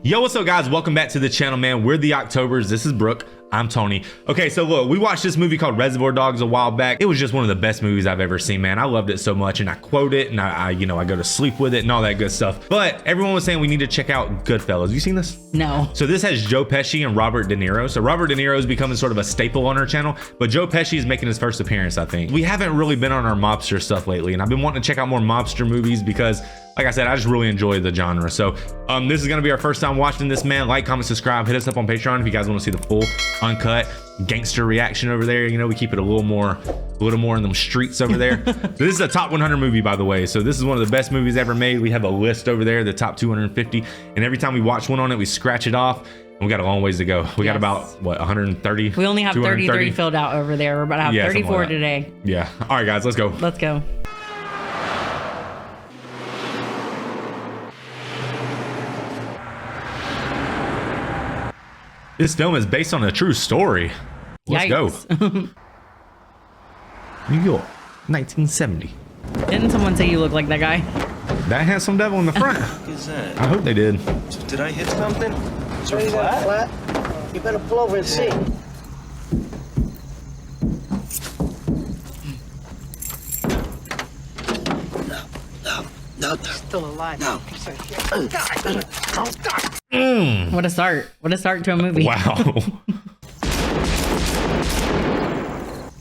Yo, what's up guys? Welcome back to the channel, man. We're the Octobers. This is Brooke. I'm Tony. Okay, so look, we watched this movie called Reservoir Dogs a while back. It was just one of the best movies I've ever seen, man. I loved it so much, and I quote it, and I go to sleep with it and all that good stuff. But everyone was saying we need to check out Goodfellas. You seen this? No. So this has Joe Pesci and Robert De Niro. So Robert De Niro is becoming sort of a staple on our channel, but Joe Pesci is making his first appearance, I think. We haven't really been on our mobster stuff lately, and I've been wanting to check out more mobster movies because, like I said, I just really enjoy the genre. So this is gonna be our first time watching this, man. Like, comment, subscribe, hit us up on Patreon if you guys want to see the full uncut gangster reaction over there. You know, we keep it a little more in them streets over there. So this is a top 100 movie, by the way. So this is one of the best movies ever made. We have a list over there, the top 250, and every time we watch one on it, we scratch it off. And we got a long ways to go. We got about what, 130? We only have 33 filled out over there. We're about to have 34 like today. Yeah. All right, guys, let's go. Let's go. This film is based on a true story. Let's go. New York, 1970. Didn't someone say you look like that guy? That handsome devil in the front. What is that? I hope they did. Did I hit something? Is it flat? You better pull over and see. No. Still alive. No. What a start. What a start to a movie. Wow.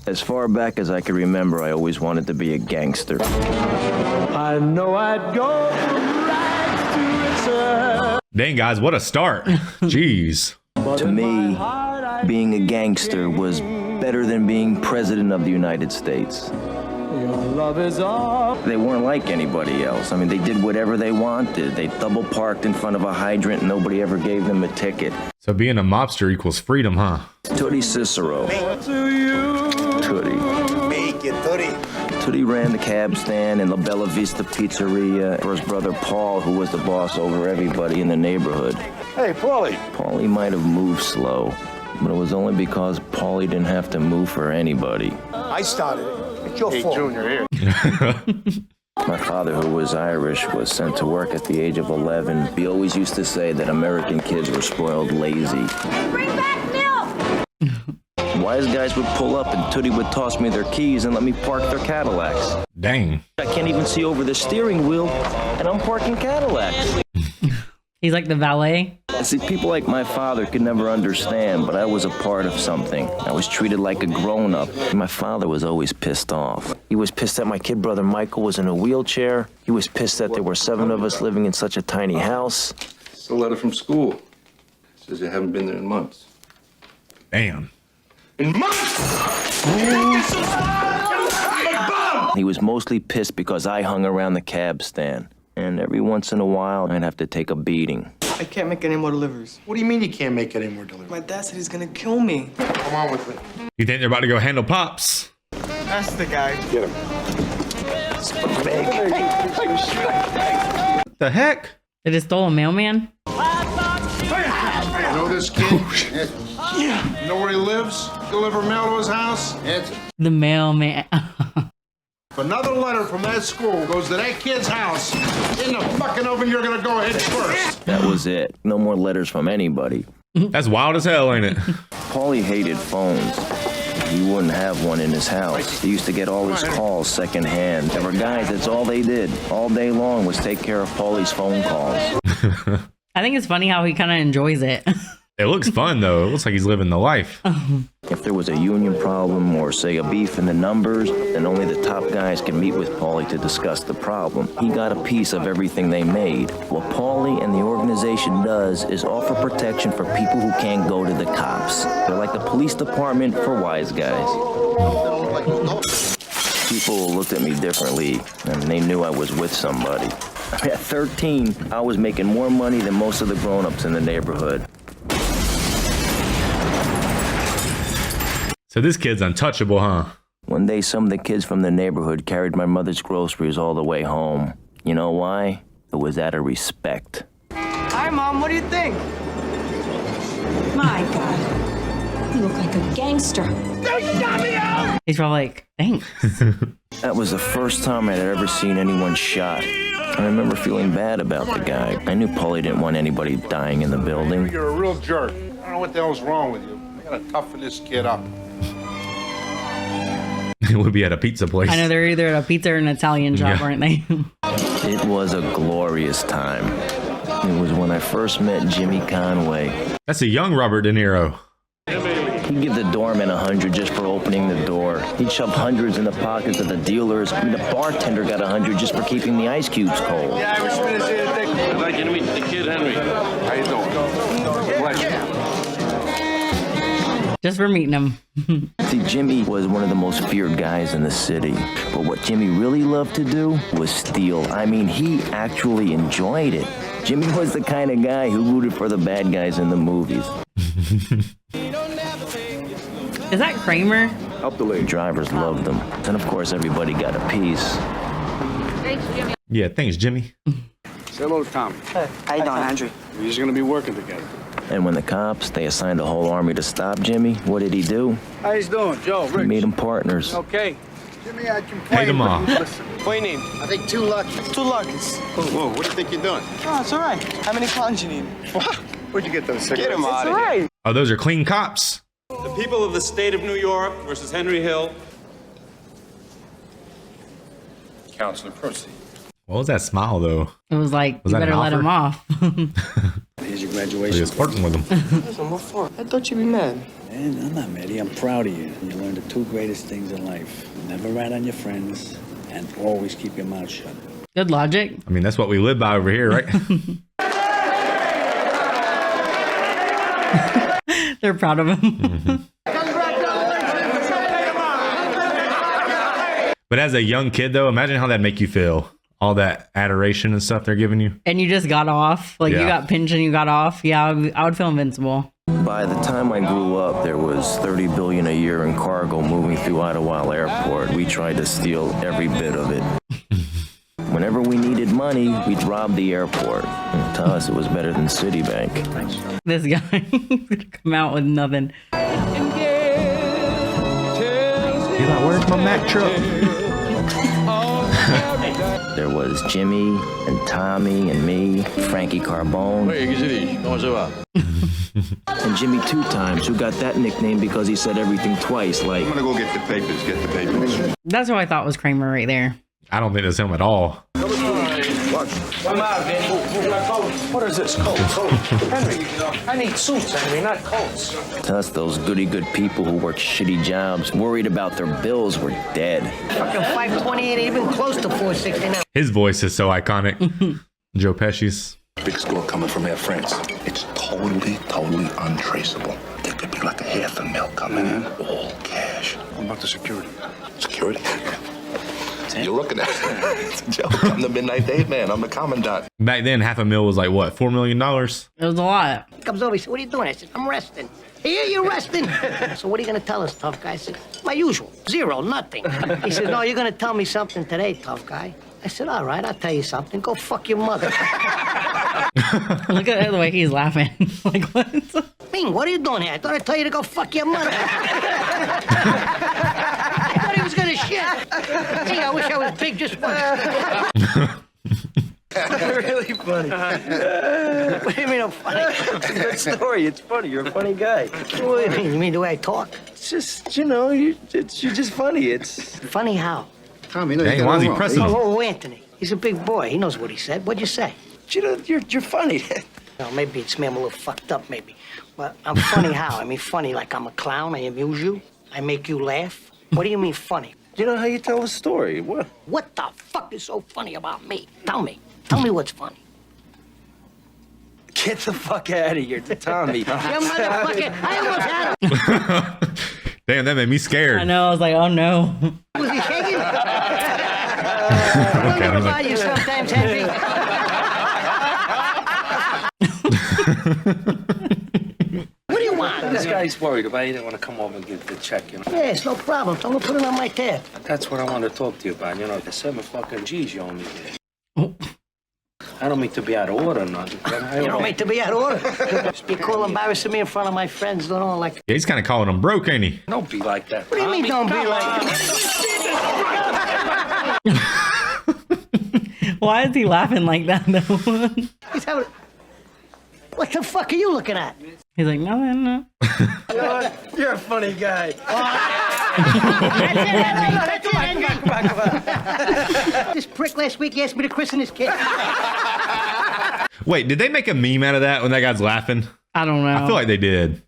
As far back as I can remember, I always wanted to be a gangster. I know I'd go right to Dang, guys, what a start. Jeez. To me, being a gangster was better than being president of the United States. love is all. They weren't like anybody else. I mean, they did whatever they wanted. They double parked in front of a hydrant. Nobody ever gave them a ticket. So being a mobster equals freedom, huh? Tootie Cicero. Tootie. Make it, Tootie. Tootie ran the cab stand in La Bella Vista Pizzeria for his brother Paul, who was the boss over everybody in the neighborhood. Hey, Paulie. Paulie might have moved slow, but it was only because Paulie didn't have to move for anybody. I started it. It's your fault. Junior here. My father, who was Irish, was sent to work at the age of 11. He always used to say that American kids were spoiled lazy. Bring back milk! Wise guys would pull up and Tootie would toss me their keys and let me park their Cadillacs. Dang. I can't even see over the steering wheel, and I'm parking Cadillacs. He's like the valet. See, people like my father could never understand, but I was a part of something. I was treated like a grown-up. My father was always pissed off. He was pissed that my kid brother Michael was in a wheelchair. He was pissed that there were 7 of us living in such a tiny house. It's a letter from school. It says you haven't been there in months. Damn. In months? He was mostly pissed because I hung around the cab stand. And every once in a while, I'd have to take a beating. I can't make any more deliveries. What do you mean you can't make any more deliveries? My dad said he's gonna kill me. Come on with me. You think they're about to go handle Pops? That's the guy. Get him. What the heck? They just stole a mailman. You know this kid? Yeah. You know where he lives? Deliver mail to his house? Answer. The mailman. If another letter from that school goes to that kid's house, in the fucking oven, you're gonna go ahead first. That was it. No more letters from anybody. That's wild as hell, ain't it? Paulie hated phones. He wouldn't have one in his house. He used to get all his calls secondhand. There were guys, that's all they did. All day long was take care of Paulie's phone calls. I think it's funny how he kind of enjoys it. It looks fun, though. It looks like he's living the life. If there was a union problem or, say, a beef in the numbers, then only the top guys could meet with Paulie to discuss the problem. He got a piece of everything they made. What Paulie and the organization does is offer protection for people who can't go to the cops. They're like the police department for wise guys. People looked at me differently, and they knew I was with somebody. At 13, I was making more money than most of the grown-ups in the neighborhood. So this kid's untouchable, huh? One day, some of the kids from the neighborhood carried my mother's groceries all the way home. You know why? It was out of respect. Hi, Mom. What do you think? My God. You look like a gangster. He's probably like, thanks. That was the first time I'd ever seen anyone shot. I remember feeling bad about the guy. I knew Paulie didn't want anybody dying in the building. You're a real jerk. I don't know what the hell's wrong with you. I gotta toughen this kid up. It would be at a pizza place. I know they're either at a pizza or an Italian shop, Yeah. weren't they? It was a glorious time. It was when I first met Jimmy Conway. That's a young Robert De Niro. He'd give the doorman 100 just for opening the door. He'd shove hundreds in the pockets of the dealers. I mean, the bartender got 100 just for keeping the ice cubes cold. I'd like you to meet the kid, Henry. How you doing? Pleasure. Just for meeting him. See, Jimmy was one of the most feared guys in the city. But what Jimmy really loved to do was steal. I mean, he actually enjoyed it. Jimmy was the kind of guy who rooted for the bad guys in the movies. Is that Kramer? Up the lane. Drivers loved him. And of course, everybody got a piece. Yeah, thanks, Jimmy. Say hello to Tom. Hey, how you doing, Andrew? We're just gonna be working together. And when the cops, they assigned a whole army to stop Jimmy, what did he do? How you doing, Joe? He Rich? made them partners. Okay. Jimmy, I can play. Paid them off. What do you need? I think 2 lucky. 2 luggers. Whoa, what do you think you're doing? Oh, it's all right. How many pounds you need? Where'd you get those cigarettes? Get him out of here. Oh, those are clean cops. The people of the state of New York versus Henry Hill. Counselor, proceed. What was that smile, though? It was like, Was you that better an let him off. Here's your He graduation. was flirting with him. Listen, what for? I thought you'd be mad. Man, I'm not mad. I'm proud of you. You learned the 2 greatest things in life. Never rat on your friends and always keep your mouth shut. Good logic. I mean, that's what we live by over here, right? They're proud of him. But as a young kid, though, imagine how that'd make you feel. All that adoration and stuff they're giving you. And you just got off. Like, Yeah. you got pinched and you got off. Yeah, I would feel invincible. By the time I grew up, there was $30 billion a year in cargo moving through Idlewild Airport. We tried to steal every bit of it. Whenever we needed money, we'd rob the airport. And to us, it was better than Citibank. This guy could come out with nothing. You're like, where's my Mack truck? There was Jimmy and Tommy and me, Frankie Carbone, and Jimmy 2 Times, who got that nickname because he said everything twice, like, I'm gonna go get the papers, That's who I thought was Kramer right there. I don't think that's him at all. I'm out, man. What is this? Coats. Henry, I need suits, Henry, not coats. to us, those goody-good people who worked shitty jobs, worried about their bills, were dead. Fucking 528 ain't even close to 469. His voice is so iconic. Joe Pesci's. Big score coming from Air France. It's totally untraceable. There could be like a $500,000 coming in, all cash. What about the security? Security? You're looking at it. Joe, I'm the midnight date man. I'm the commandant. Back then, $500,000 was like, what, $4 million? It was a lot. Comes over, he said, what are you doing? I said, I'm resting. Here, you're resting. So what are you going to tell us, tough guy? I said, my usual, 0, nothing. He said, no, you're going to tell me something today, tough guy. I said, all right, I'll tell you something. Go fuck your mother. Look at the way he's laughing. Like, what? Ming, what are you doing here? I thought I'd tell you to go fuck your mother. I thought he was going to shit. Gee, I wish I was big just once. Really funny. What do you mean I'm funny? It's a good story. It's funny. You're a funny guy. What do you mean? You mean the way I talk? It's just, you know, you're just funny. It's Funny how? Tommy, no, Dang, why is he pressing him? Oh, Anthony. He's a big boy. He knows what he said. What'd you say? you know, you're funny. Well, maybe it's me. I'm a little fucked up, maybe. But I'm funny how? I mean, funny like I'm a clown. I amuse you. I make you laugh. What do you mean funny? You know how you tell a story. What? What the fuck is so funny about me? Tell me. Tell me what's funny. Get the fuck out of here, Tommy. You motherfucker. I almost had him. Damn, that made me scared. I know. I was like, oh no. Was he shaking? I Okay, wonder I'm about like, you sometimes, Henry. What do you want? This guy's worried about you. Didn't want to come over and get the check, you know. Yes, no problem. I'm gonna put it on my tab. That's what I want to talk to you about. You know, the 7 fucking G's you owe me there. Oh. I don't mean to be out of order or nothing. You don't mean to be out of order. Just be cool embarrassing me in front of my friends. Don't know, like. yeah, he's kind of calling him broke, ain't he? Don't be like that. What do you mean, don't be like? Why is he laughing like that though? He's having... What the fuck are you looking at? He's like, no. You're a funny guy. This prick last week, he asked me to christen his kid. Wait, did they make a meme out of that when that guy's laughing? I don't know. I feel like they did.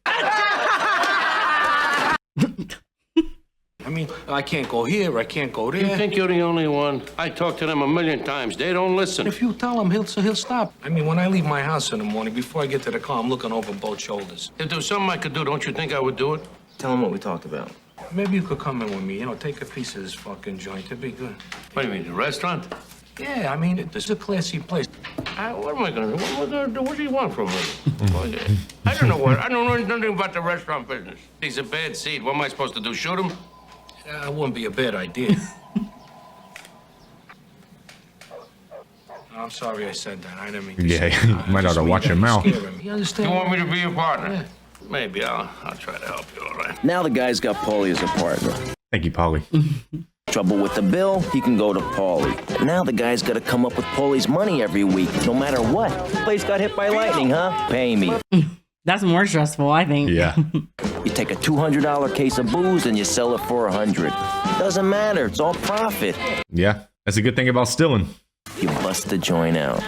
I mean, I can't go here, I can't go there. You think you're the only one? I talk to them a million times. They don't listen. If you tell him, he'll stop. I mean, when I leave my house in the morning, before I get to the car, I'm looking over both shoulders. If there was something I could do, don't you think I would do it? Tell him what we talked about. Maybe you could come in with me, take a piece of this fucking joint. It'd be good. What do you mean, the restaurant? Yeah, I mean, this is a classy place. What am I gonna do? What am I gonna do? What do you want from me? I don't know what. I don't know nothing about the restaurant business. He's a bad seed. What am I supposed to do? Shoot him? That wouldn't be a bad idea. I'm sorry I said that. I didn't mean to say Yeah, you might ought to watch your mouth. You understand? You want me to be your partner? Yeah. Maybe I'll try to help you, all right? Now the guy's got Paulie as a partner. Thank you, Paulie. Trouble with the bill, he can go to Paulie. Now the guy's got to come up with Paulie's money every week, no matter what. Place got hit by lightning, huh? Pay me. That's more stressful, I think. Yeah. You take a $200 case of booze and you sell it for $100. Doesn't matter, it's all profit. Yeah, that's a good thing about stealing. You bust the joint out.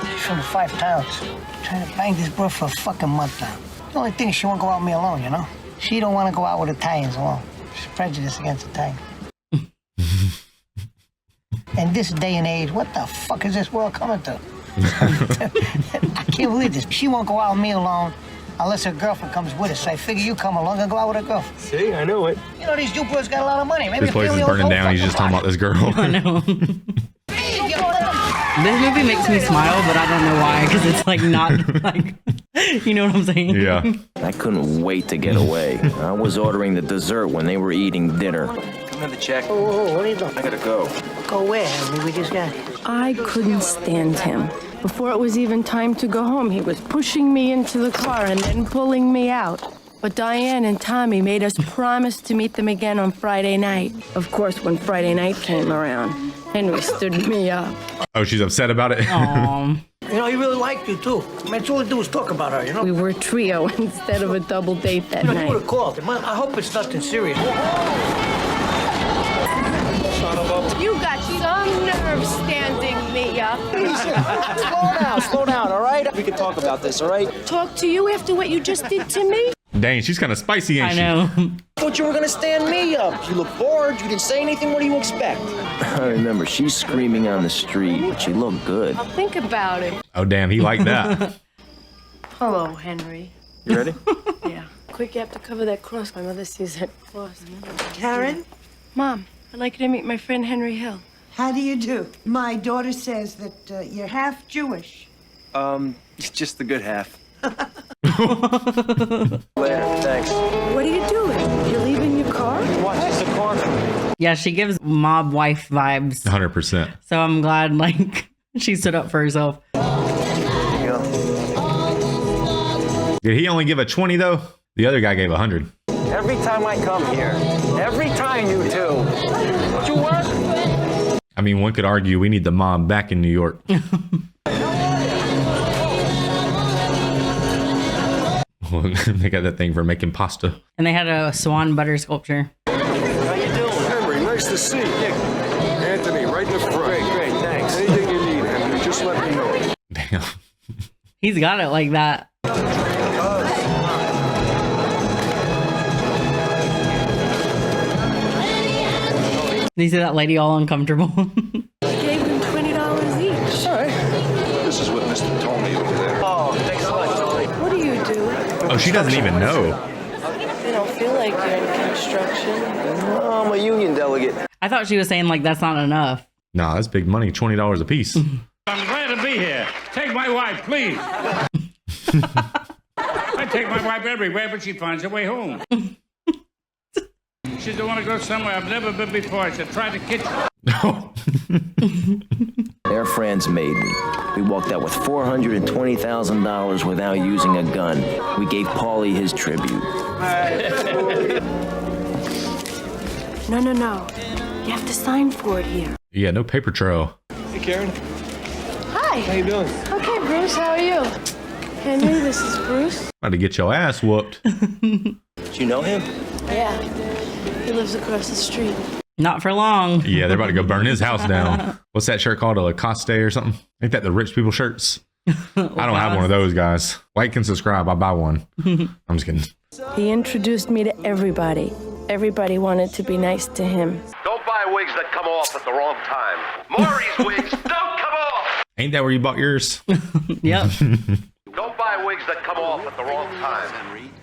She's from the 5 towns. Trying to bang this bro for a fucking month now. The only thing is she won't go out with me alone, you know? She don't want to go out with Italians alone. She's prejudiced against Italians. In this day and age, what the fuck is this world coming to? I can't believe this. She won't go out with me alone unless her girlfriend comes with us. So I figure you come along and go out with her girlfriend. See, I knew it. You know, these Jupiters got a lot of money. Maybe This place is burning down. He's just talking about this girl. I know. This movie makes me smile, but I don't know why, because it's like not like, you know what I'm saying? Yeah. I couldn't wait to get away. I was ordering the dessert when they were eating dinner. Come in the check. Oh, what are you doing? I gotta go. Go where? I mean, we just got here. I couldn't stand him. Before it was even time to go home, he was pushing me into the car and then pulling me out. But Diane and Tommy made us promise to meet them again on Friday night. Of course, when Friday night came around, Henry stood me up. Oh, she's upset about it? You know, he really liked you, too. I mean, that's all we do is talk about her, you know? We were a trio instead of a double date that You night. would have called him. I hope it's nothing serious. You got some nerve standing me up. Slow down, all right? We can talk about this, all right? Talk to you after what you just did to me? Dang, she's kind of spicy, ain't I she? know. Thought you were gonna stand me up. You look bored. You didn't say anything. What do you expect? I remember she's screaming on the street, but she looked good. I'll think about it. Oh, damn, he liked that. Hello, Henry. You ready? Yeah. Quick, you have to cover that cross. My mother sees that cross. Karen, Mom, I'd like you to meet my friend Henry Hill. how do you do? My daughter says that you're half Jewish. Just the good half. Later, thanks. What are you doing? You're leaving your car? Watch, it's a car for me. Yeah, she gives mob wife vibes. 100%. So I'm glad, like, she stood up for herself. Did he only give a 20, though? The other guy gave 100. Every time I come here, every time you do, don't you work? I mean, one could argue we need the mob back in New York. They got that thing for making pasta. And they had a swan butter sculpture. How you doing? Henry, nice to see you. Anthony, right in the front. Great, thanks. Anything you need, Henry, just let me know. Damn. He's got it like that. You see that lady all uncomfortable? Gave them $20 each. All right. This is what Mr. Tony over there. Oh, thanks a lot, Tony. What do you do? Oh, she doesn't even know. You don't feel like you're in construction. Oh, I'm a union delegate. I thought she was saying, like, that's not enough. Nah, that's big money. $20 a piece. I'm glad to be here. Take my wife, please. I take my wife everywhere, but she finds her way home. She don't want to go somewhere I've never been before. I said, try the kitchen. Their friends made me. We walked out with $420,000 without using a gun. We gave Paulie his tribute. No. You have to sign for it here. Yeah, no paper trail. Hey, Karen. Hi. How you doing? Okay, Bruce, how are you? Henry, this is Bruce. About to get your ass whooped. Do you know him? Yeah. He lives across the street. Not for long. Yeah, they're about to go burn his house down. What's that shirt called? A Lacoste or something? Ain't that the rich people shirts? I don't have one of those, guys. Like and subscribe. I'll buy one. I'm just kidding. He introduced me to everybody. Everybody wanted to be nice to him. Don't buy wigs that come off at the wrong time. Maury's wigs don't come off. Ain't that where you bought yours? Yep. Don't buy wigs that come off at the wrong time.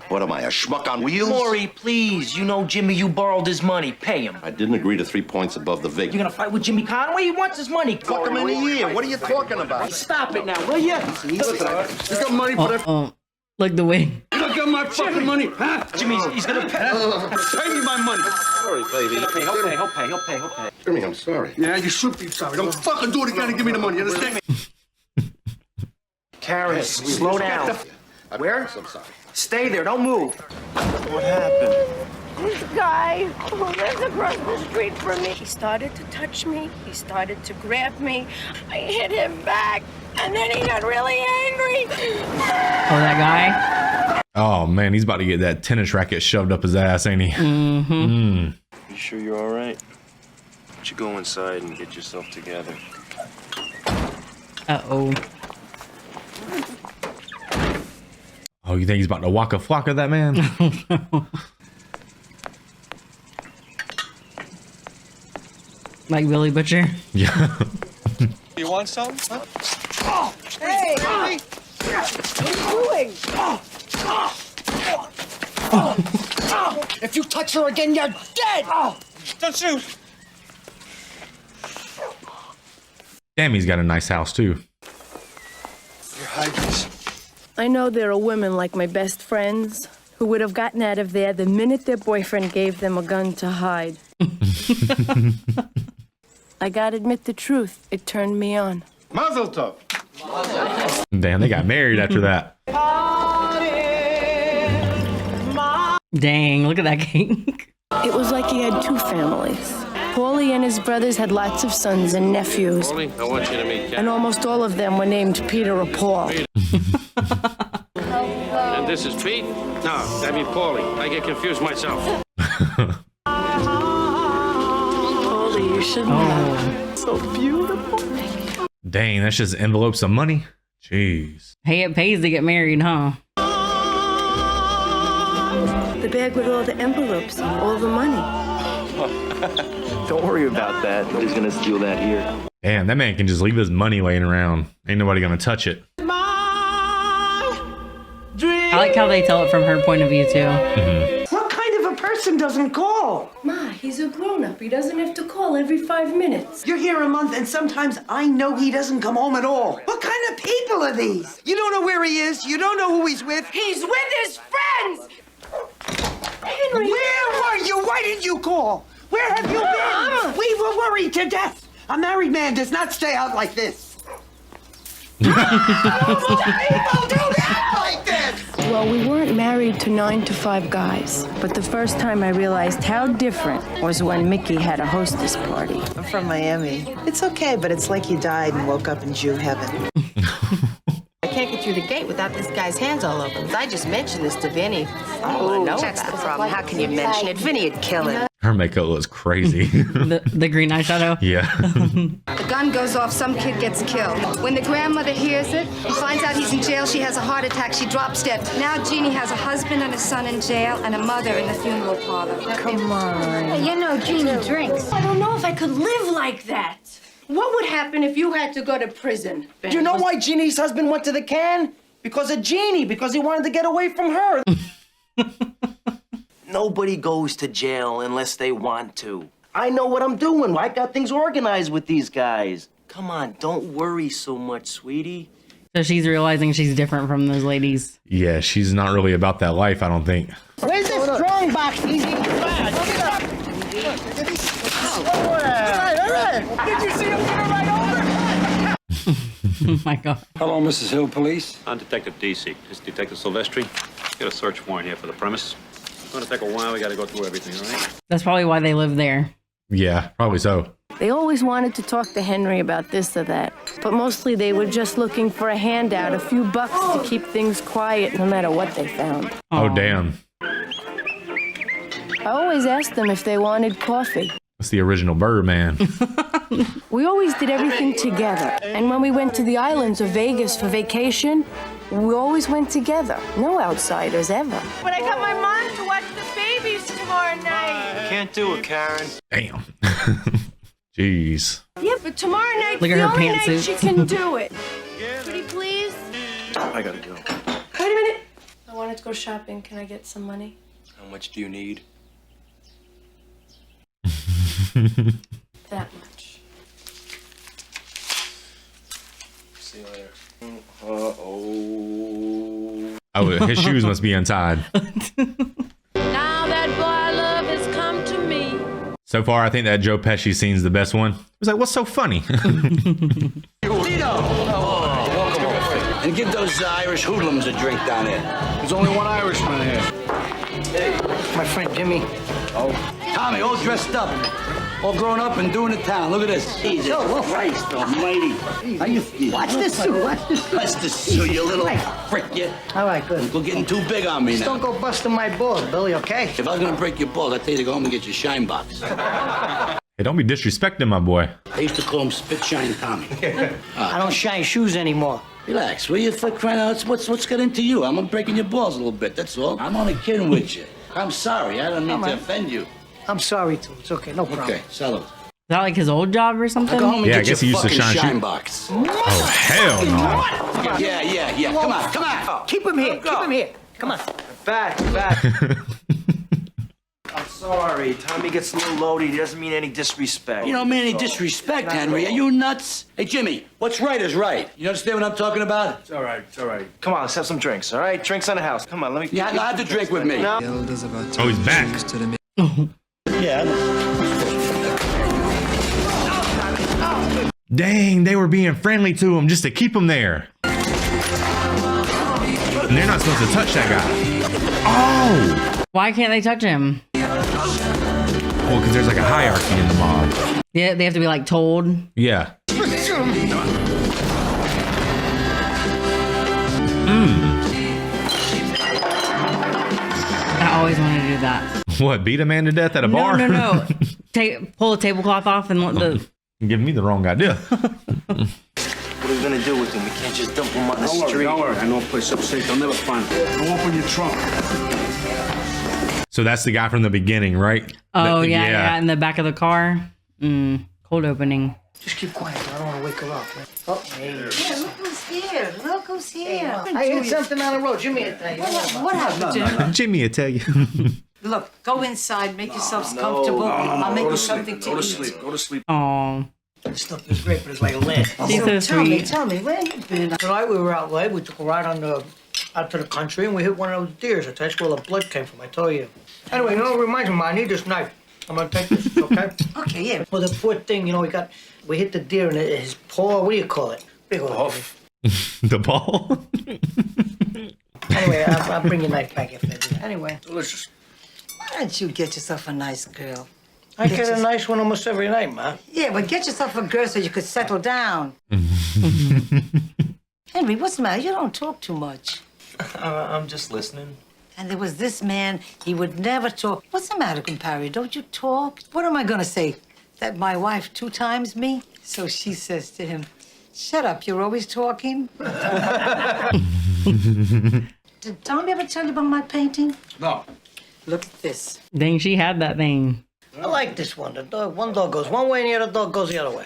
What am I, a schmuck on wheels? Maury, please. You know Jimmy, you borrowed his money. Pay him. I didn't agree to 3 points above the vig. You gonna fight with Jimmy Conway? He wants his money. Fuck him in a year. What are you talking about? Stop it now, will you? You got money for that? Like the way. You got my fucking money, huh? Jimmy, he's gonna pay. Pay me my money. Sorry, baby. He'll pay. Jimmy, I'm sorry. Yeah, you should be sorry. Don't fucking do it again and give me the money. You understand me? Karis, slow down. Where? I'm sorry. Stay there, don't move. What happened? This guy who lives across the street from me. He started to touch me. He started to grab me. I hit him back, and then he got really angry. Oh, that guy? Oh, man, he's about to get that tennis racket shoved up his ass, ain't he? You sure you're all right? Why don't you go inside and get yourself together? Uh-oh. Oh, you think he's about to waka flocka that man? Like Billy Butcher? Yeah. You want some? Huh? Oh, hey, baby. What are you doing? If you touch her again, you're dead. Don't shoot. Damn, he's got a nice house, too. Here, hide this. I know there are women like my best friends who would have gotten out of there the minute their boyfriend gave them a gun to hide. I gotta admit the truth. It turned me on. Mazel tov. Damn, they got married after that. Dang, look at that cake. It was like he had two families. Paulie and his brothers had lots of sons and nephews. Paulie, I want you to meet Ken. And almost all of them were named Peter or Paul. And this is Pete? No, I mean Paulie. I get confused myself. Paulie, you shouldn't have. So beautiful. Dang, that's just envelopes of money. Jeez. Hey, it pays to get married, huh? The bag with all the envelopes, all the money. Don't worry about that. Nobody's gonna steal that here. Damn, that man can just leave his money laying around. Ain't nobody gonna touch it. I like how they tell it from her point of view, too. What kind of a person doesn't call? Ma, he's a grown-up. He doesn't have to call every 5 minutes. You're here a month, and sometimes I know he doesn't come home at all. What kind of people are these? You don't know where he is. You don't know who he's with. He's with his friends! Henry! Where were you? Why didn't you call? Where have you been? We were worried to death. A married man does not stay out like this. People do that like this! Well, we weren't married to 9 to 5 guys, but the first time I realized how different was when Mickey had a hostess party. I'm from Miami. It's okay, but it's like you died and woke up in Jew heaven. I can't get through the gate without this guy's hands all over me. I just mentioned this to Vinny. Oh, that's the problem. How can you mention it? Vinny'd kill it. Her makeup looks crazy. the green eyeshadow? Yeah. The gun goes off, some kid gets killed. When the grandmother hears it and finds out he's in jail, she has a heart attack, she drops dead. Now Jeannie has a husband and a son in jail and a mother in the funeral parlor. Come on. You know Jeannie drinks. I don't know if I could live like that. What would happen if you had to go to prison? Do you know why Jeannie's husband went to the can? Because of Jeannie, because he wanted to get away from her. Nobody goes to jail unless they want to. I know what I'm doing. I got things organized with these guys. Come on, don't worry so much, sweetie. So she's realizing she's different from those ladies. Yeah, she's not really about that life, I don't think. Where's this strong box? He's in your bag. All right. Did you see him get right over? Oh my God. Hello, Mrs. Hill Police. I'm Detective DC. This is Detective Silvestri. Got a search warrant here for the premise. It's going to take a while. We got to go through everything, all right? That's probably why they live there. Yeah, probably so. They always wanted to talk to Henry about this or that, but mostly they were just looking for a handout, a few bucks to keep things quiet no matter what they found. Oh, damn. I always asked them if they wanted coffee. That's the original Birdman. We always did everything together, and when we went to the islands or Vegas for vacation, we always went together. No outsiders ever. But I got my mom to watch the babies tomorrow night. Can't do it, Karen. Damn. Jeez. Yeah, but tomorrow night's Look at the her only night pantsuit. she can do it. Pretty please? I gotta go. Wait a minute. I wanted to go shopping. Can I get some money? How much do you need? That much. See you later. Uh-oh. Oh, his shoes must be untied. Now that boy I love has come to me. So far, I think that Joe Pesci scene's the best one. It was like, what's so funny? And give those Irish hoodlums a drink down there. There's only one Irishman here. Hey, my friend Jimmy. Oh, Tommy, all dressed up. All grown up and doing the town. Look at this. Jesus Christ almighty. How you feel? Watch this suit. Watch this suit. Watch this suit, you little frick, you. All right, good. You're getting too big on me Just now. don't go busting my balls, Billy, okay? If I was gonna break your balls, I'd tell you to go home and get your shine box. Hey, don't be disrespecting my boy. I used to call him Spit Shine Tommy. I don't shine shoes anymore. Relax, will you? For crying out, what's got into you? I'm breaking your balls a little bit, that's all. I'm only kidding with you. I'm sorry, I don't mean to offend you. I'm sorry, too. It's okay, no problem. Okay, salute. Is that like his old job or something? Go home and Yeah, I get guess your he used to fucking shine shoes. box. Oh, hell no. Yeah. Come on. Keep him here. Keep him here. Come on. Back. I'm sorry. Tommy gets a little loaded. He doesn't mean any disrespect. You don't mean any disrespect, Henry. Are you nuts? Hey, Jimmy, what's right is right. You understand what I'm talking about? It's all right. Come on, let's have some drinks, all right? Drinks on the house. Come on, let me... Yeah, have the drink with me. No. Oh, he's back. Yeah. Dang, they were being friendly to him just to keep him there. And they're not supposed to touch that guy. Oh! Why can't they touch him? Well, because there's like a hierarchy in the mob. Yeah, they have to be like told. Yeah. I always wanted to do that. What, beat a man to death at a bar? No. Pull a tablecloth off and let the... Give me the wrong idea. What are we gonna do with him? We can't just dump him on the street. Don't worry. I know a place up safe. They'll never find him. Go open your trunk. So that's the guy from the beginning, right? Oh, yeah, in the back of the car. Cold opening. Just keep quiet. I don't want to wake her up. Oh, hey. Yeah, look who's here. Look who's here. I hit something on the road. Jimmy, I tell you. What happened, Jim? Jimmy, I tell you. Look, go inside, make yourselves comfortable. I'll make you something to eat. Go to sleep. Oh. This stuff is great, but it's like a land. She's so sweet. Tell me, where you been? Tonight we were out late. We took a ride out to the country, and we hit one of those deers. That's where the blood came from, I tell you. Anyway, you know what reminds me, I need this knife. I'm gonna take this, okay? Okay, yeah. Well, the poor thing, you know, we hit the deer in his paw. What do you call it? Big old The ball? Anyway, I'll bring your knife back if there's anyway. Delicious. Why don't you get yourself a nice girl? I get a nice one almost every night, Ma. Yeah, but get yourself a girl so you could settle down. Henry, what's the matter? You don't talk too much. I'm just listening. And there was this man, he would never talk. What's the matter, compadre? Don't you talk? What am I gonna say? That my wife 2 times me? So she says to him, shut up, you're always talking. Did Tommy ever tell you about my painting? No. Look at this. Dang, she had that thing. I like this one. The dog, one dog goes one way and the other dog goes the other way.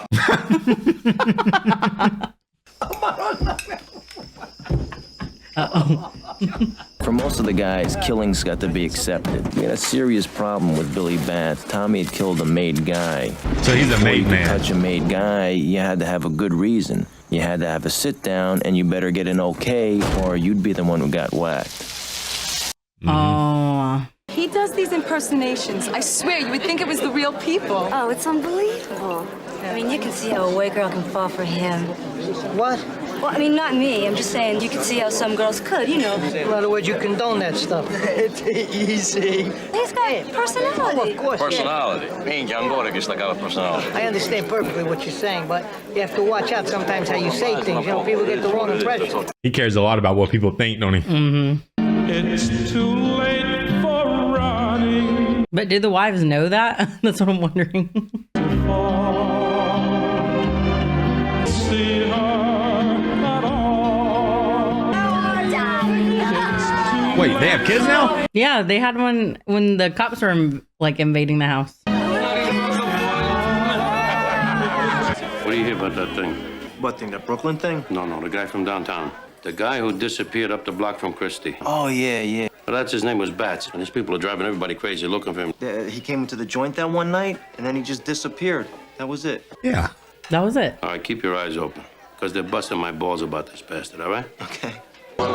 For most of the guys, killings got to be accepted. We had a serious problem with Billy Bats. Tommy had killed a made guy. So he's a made man. To touch a made guy, you had to have a good reason. You had to have a sit down, and you better get an okay, or you'd be the one who got whacked. Oh. He does these impersonations. I swear, you would think it was the real people. Oh, it's unbelievable. I mean, you can see how a white girl can fall for him. What? Well, I mean, not me. I'm just saying you can see how some girls could, you know. In other words, you condone that stuff. It's easy. He's got personality. Oh, of course. Personality. Ain't young boy that gets like our personality. I understand perfectly what you're saying, but you have to watch out sometimes how you say things. You know, people get the wrong impression. He cares a lot about what people think, don't he? Mm-hmm. It's too late for running. But do the wives know that? That's what I'm wondering. See her at all. Wait, they have kids now? Yeah, they had one when the cops were like invading the house. What do you hear about that thing? What thing, that Brooklyn thing? No, the guy from downtown. The guy who disappeared up the block from Christie. Oh, yeah. Well, that's his name was Bats, and these people are driving everybody crazy looking for him. He came into the joint that one night, and then he just disappeared. That was it. Yeah. That was it. All right, keep your eyes open, because they're busting my balls about this bastard, all right? Okay. We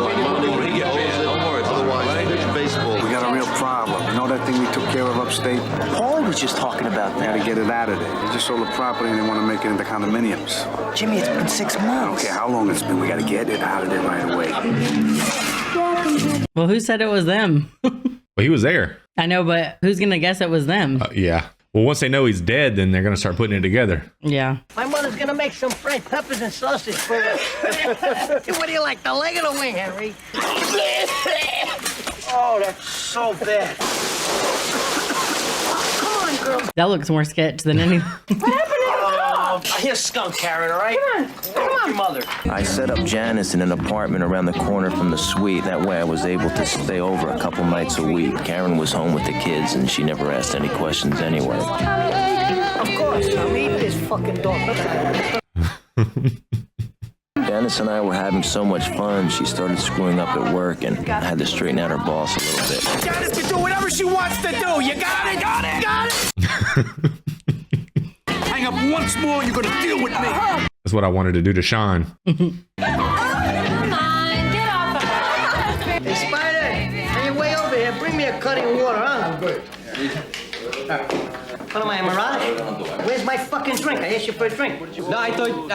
got a real problem. You know that thing we took care of upstate? Paul was just talking about We gotta get it out of there. They just sold the property and they want to make it into condominiums. Jimmy, it's been 6 I don't months. care how long it's been. We gotta get it out of there right away. Well, who said it was them? Well, he was there. I know, but who's gonna guess it was them? Yeah. Well, once they know he's dead, then they're going to start putting it together. Yeah. My mother's gonna make some French peppers and sausage for us. What do you like, the leg or the wing, Henry? Oh, that's so bad. Come on, girl. That looks more sketch than anything. What happened to the Here's skunk, Karen, all right? Come on, your mother. I set up Janice in an apartment around the corner from the suite. That way I was able to stay over a couple nights a week. Karen was home with the kids, and she never asked any questions anyway. Of course, I'm eating this fucking dog. Janice and I were having so much fun, she started screwing up at work, and I had to straighten out her boss a little bit. Janice can do whatever she wants to do. You got it? Got it? Hang up once more, you're gonna deal with me. That's what I wanted to do to Sean. Hey, Spider, on your way over here, bring me a cutting water, huh? What am I, a mirage? Where's my fucking drink? I asked you for a drink. No, I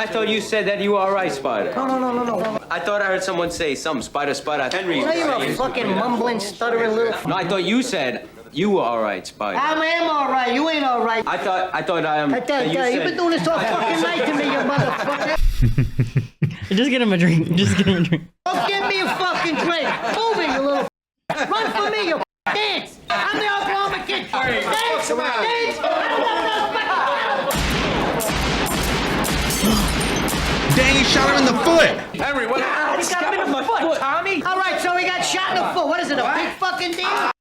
thought you said that you were all right, Spider. No. I thought I heard someone say something, Spider. Henry. You know you're a fucking mumbling, stuttering little... No, I thought you said you were all right, Spider. I am all right. You ain't all right. I thought You've been doing this all fucking night to me, you motherfucker. Just get him a drink. Just get him a drink. Don't give me a fucking drink. Move it, you little... Run for me, you dance. I'm the Oklahoma kid. Dance. Dang, he shot him in the foot. Henry, what? He got him in the foot, Tommy. All right, so he got shot in the foot. What is it, a big fucking deal?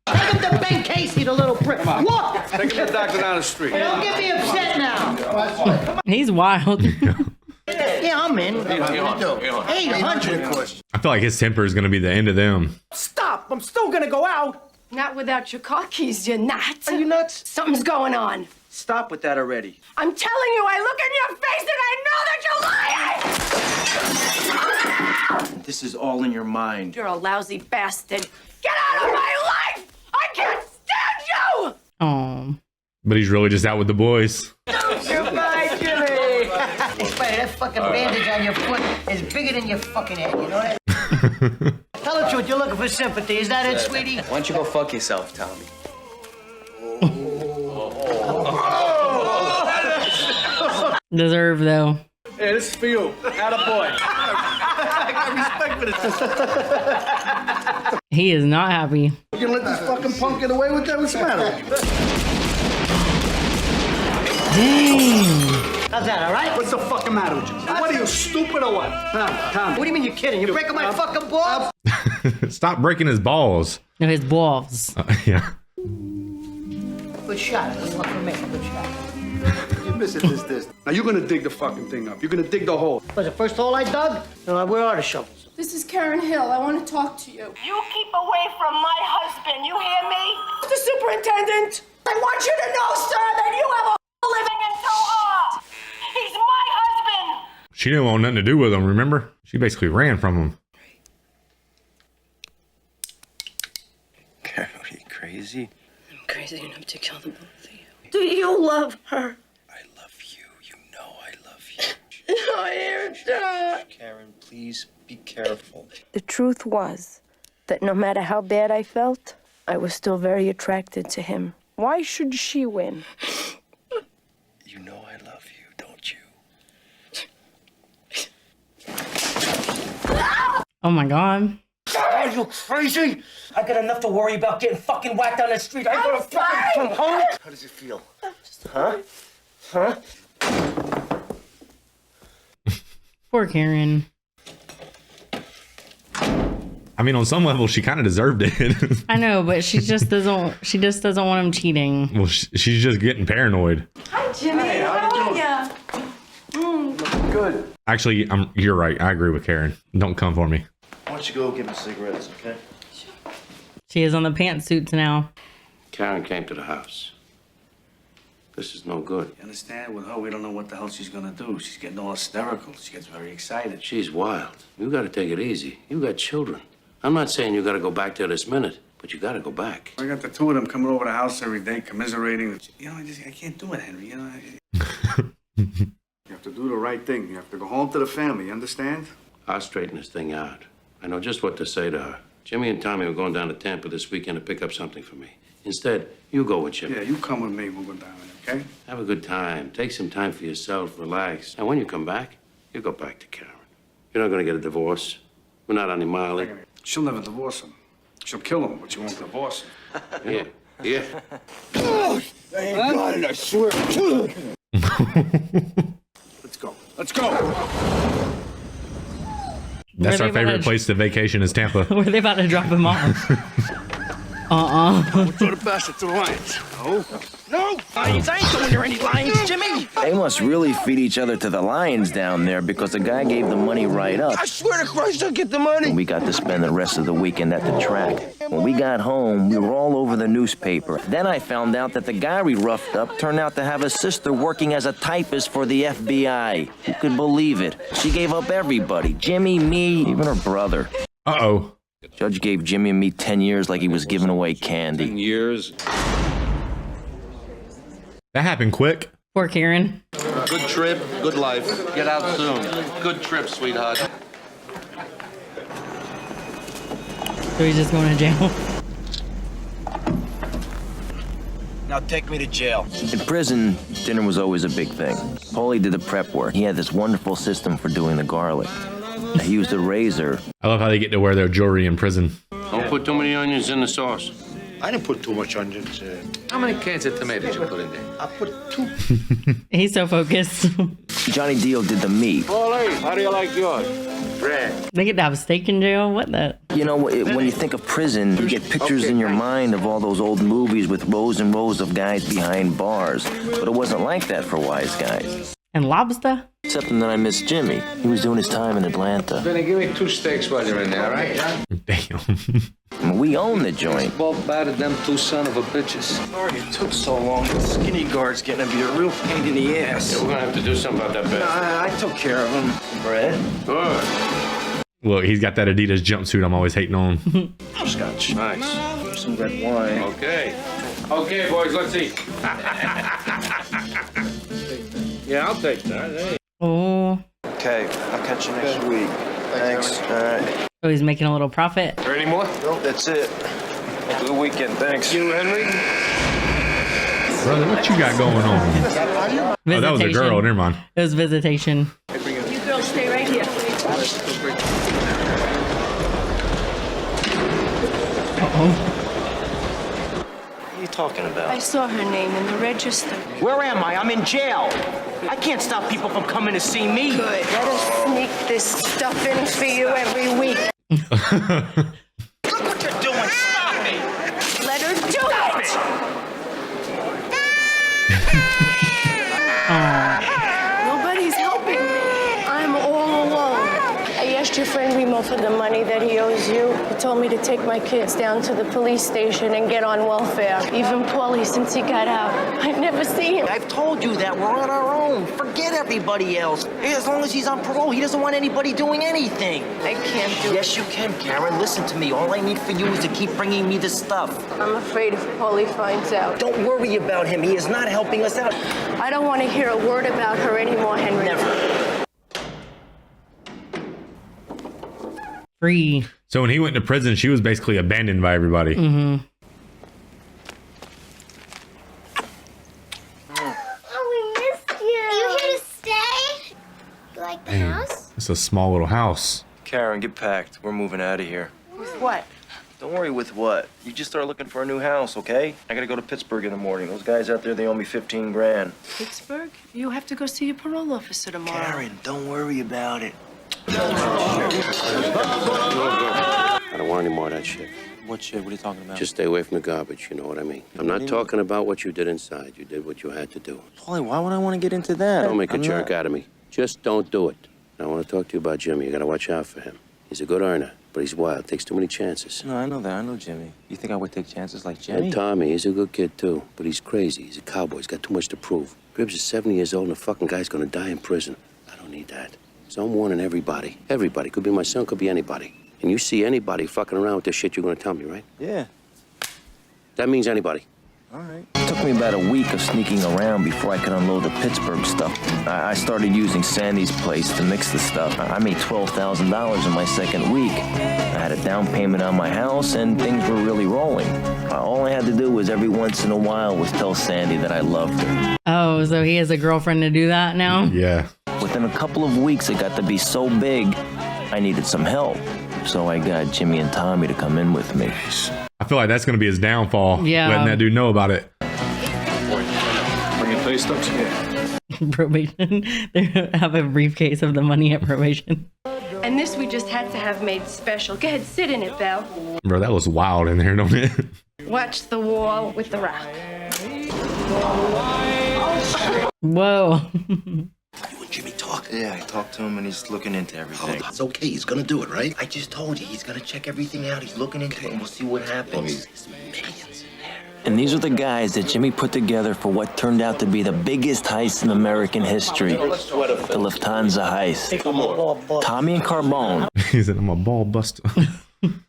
Take him to Ben Casey, the little prick. Look! Take him to the doctor down the street. Don't get me upset now. He's wild. Yeah, I'm in. 800. I feel like his temper is going to be the end of them. Stop! I'm still gonna go out. Not without your car keys, you nuts. Are you nuts? Something's going on. Stop with that already. I'm telling you, I look in your face and I know that you're lying! This is all in your mind. You're a lousy bastard. Get out of my life! I can't stand you! Oh. But he's really just out with the boys. Goodbye, Jimmy. Hey, Spider, that fucking bandage on your foot is bigger than your fucking head, you know that? Tell the truth, you're looking for sympathy. Is that it, sweetie? Why don't you go fuck yourself, Tommy? Deserve, though. Hey, this is for you. Attaboy. I got respect for this. He is not happy. You can let this fucking punk get away with that? What's the matter? Dang. How's that, all right? What's the fucking matter with you? What are you, stupid or what? Tom, what do you mean you're kidding? You're breaking my fucking balls? Stop breaking his balls. No, his balls. Yeah. Good shot. Good luck for me. Good shot. You miss it this. Now you're gonna dig the fucking thing up. You're gonna dig the hole. Was the first hole I dug? No, where are the shovels? This is Karen Hill. I want to talk to you. You keep away from my husband, you hear me? Mr. Superintendent, I want you to know, sir, that you have a Living in Soho. He's my husband. She didn't want nothing to do with him, remember? She basically ran from him. Carol, are you crazy? I'm crazy enough to kill the both of you. Do you love her? I love you. You know I love you. Karen, please be careful. The truth was that no matter how bad I felt, I was still very attracted to him. Why should she win? You know I love you, don't you? Oh my God. Are you crazy? I got enough to worry about getting fucking whacked on the street. I gotta fucking come home. How does it feel? Huh? Huh? Poor Karen. I mean, on some level, she kind of deserved it. I know, but she just doesn't want him cheating. Well, she's just getting paranoid. Hi, Jimmy. Hey, how are ya? Good. Actually, you're right. I agree with Karen. Don't come for me. Why don't you go get me cigarettes, okay? She is on the pantsuits now. Karen came to the house. This is no good. You understand? With her, we don't know what the hell she's gonna do. She's getting all hysterical. She gets very excited. She's wild. You gotta take it easy. You got children. I'm not saying you gotta go back there this minute, but you gotta go back. I got the two of them coming over the house every day, commiserating. You know, I can't do it, Henry. You know, you have to do the right thing. You have to go home to the family. You understand? I'll straighten this thing out. I know just what to say to her. Jimmy and Tommy were going down to Tampa this weekend to pick up something for me. Instead, you go with Jimmy. Yeah, you come with me. We'll go down there, okay? Have a good time. Take some time for yourself. Relax. And when you come back, you go back to Karen. You're not gonna get a divorce. We're not on the Miley. She'll never divorce him. She'll kill him, but she won't divorce him. Yeah, yeah. I ain't got it, I swear. Let's go. Let's go. That's our favorite place to vacation is Tampa. Were they about to drop him off? We'll throw the bastard to the lions. No. No! Lions, I ain't going near any lions, Jimmy. They must really feed each other to the lions down there because the guy gave the money right up. I swear to Christ, I'll get the money. And we got to spend the rest of the weekend at the track. When we got home, we were all over the newspaper. Then I found out that the guy we roughed up turned out to have a sister working as a typist for the FBI. Who could believe it? She gave up everybody. Jimmy, me, even her brother. Uh-oh. Judge gave Jimmy and me 10 years like he was giving away candy. 10 years. That happened quick. Poor Karen. Good trip, good life. Get out soon. Good trip, sweetheart. So he's just going to jail. Now take me to jail. In prison, dinner was always a big thing. Paulie did the prep work. He had this wonderful system for doing the garlic. He used a razor. I love how they get to wear their jewelry in prison. Don't put too many onions in the sauce. I didn't put too much onions. How many cans of tomatoes you put in there? I put 2. He's so focused. Johnny Deal did the meat. Paulie, how do you like yours? Red. They get to have a steak in jail? What the? You know, when you think of prison, you get pictures in your mind of all those old movies with rows and rows of guys behind bars. But it wasn't like that for Wise Guys. And lobster? Except that I miss Jimmy. He was doing his time in Atlanta. Benny, give me 2 steaks while you're in there, all right? Damn. We own the joint. Both batted them 2 son of a bitches. Sorry it took so long. The skinny guard's getting to be a real pain in the ass. Yeah, we're gonna have to do something about that bed. I took care of him. Brad? Good. Look, he's got that Adidas jumpsuit I'm always hating on. Scotch. Nice. Some red wine. Okay. Okay, boys, let's eat. Yeah, I'll take that. Hey. Oh. Okay, I'll catch you next week. Thanks. All right. So he's making a little profit. Any more? Nope, that's it. Have a good weekend. Thanks. You, Henry? Brother, what you got going on? Visitation. Oh, that was a girl. Never mind. It was visitation. You girls stay right here. Uh-oh. What are you talking about? I saw her name in the register. Where am I? I'm in jail. I can't stop people from coming to see me. Good. Let us sneak this stuff in for you every week. Look what you're doing. Stop me. Let her do Stop it. Nobody's helping me. I'm all alone. I asked your friend Remo for the money that he owes you. He told me to take my kids down to the police station and get on welfare. Even Paulie, since he got out. I never see him. I've told you that we're on our own. Forget everybody else. As long as he's on parole, he doesn't want anybody doing anything. I can't do it. Yes, you can, Karen. Listen to me. All I need for you is to keep bringing me the stuff. I'm afraid if Paulie finds out. Don't worry about him. He is not helping us out. I don't want to hear a word about her anymore, Henry. Never. free. So when he went to prison, she was basically abandoned by everybody. Mm-hmm. It's a small little house. Karen, get packed. We're moving out of here. With what? Don't worry with what. You just start looking for a new house, okay? I gotta go to Pittsburgh in the morning. Those guys out there, they owe me 15 grand. Pittsburgh? You have to go see your parole officer tomorrow. Karen, don't worry about it. I don't want any more of that shit. What shit? What are you talking about? Just stay away from the garbage, you know what I mean? I'm not talking about what you did inside. You did what you had to do. Paulie, why would I want to get into that? Don't make a I'm jerk not- out of me. Just don't do it. I want to talk to you about Jimmy. You gotta watch out for him. He's a good earner, but he's wild. Takes too many chances. No, I know that. I know Jimmy. You think I would take chances like Jimmy? And Tommy, he's a good kid too, but he's crazy. He's a cowboy. He's got too much to prove. Gribbs is 70 years old and the fucking guy's gonna die in prison. I don't need that. So I'm warning everybody. Everybody. Could be my son, could be anybody. And you see anybody fucking around with this shit, you're gonna tell me, right? Yeah. That means anybody. All right. It took me about a week of sneaking around before I could unload the Pittsburgh stuff. I started using Sandy's place to mix the stuff. I made $12,000 in my second week. I had a down payment on my house, and things were really rolling. All I had to do was every once in a while was tell Sandy that I loved her. Oh, so he has a girlfriend to do that now? Yeah. Within a couple of weeks, it got to be so big, I needed some help. So I got Jimmy and Tommy to come in with me. I feel like that's going to be his downfall. Yeah. Letting that dude know about it. Bring your pay stubs here. Probation. They have a briefcase of the money at probation. And this we just had to have made special. Go ahead, sit in it, Belle. Bro, that was wild in there, don't it? Watch the wall with the rock. Whoa. Jimmy talk? Yeah, I talked to him and he's looking into everything. It's okay. He's gonna do it, right? I just told you, he's gonna check everything out. He's looking into it and we'll see what happens. And these are the guys that Jimmy put together for what turned out to be the biggest heist in American history. The Lufthansa Heist. Tommy and Carbone. He said, I'm a ball buster.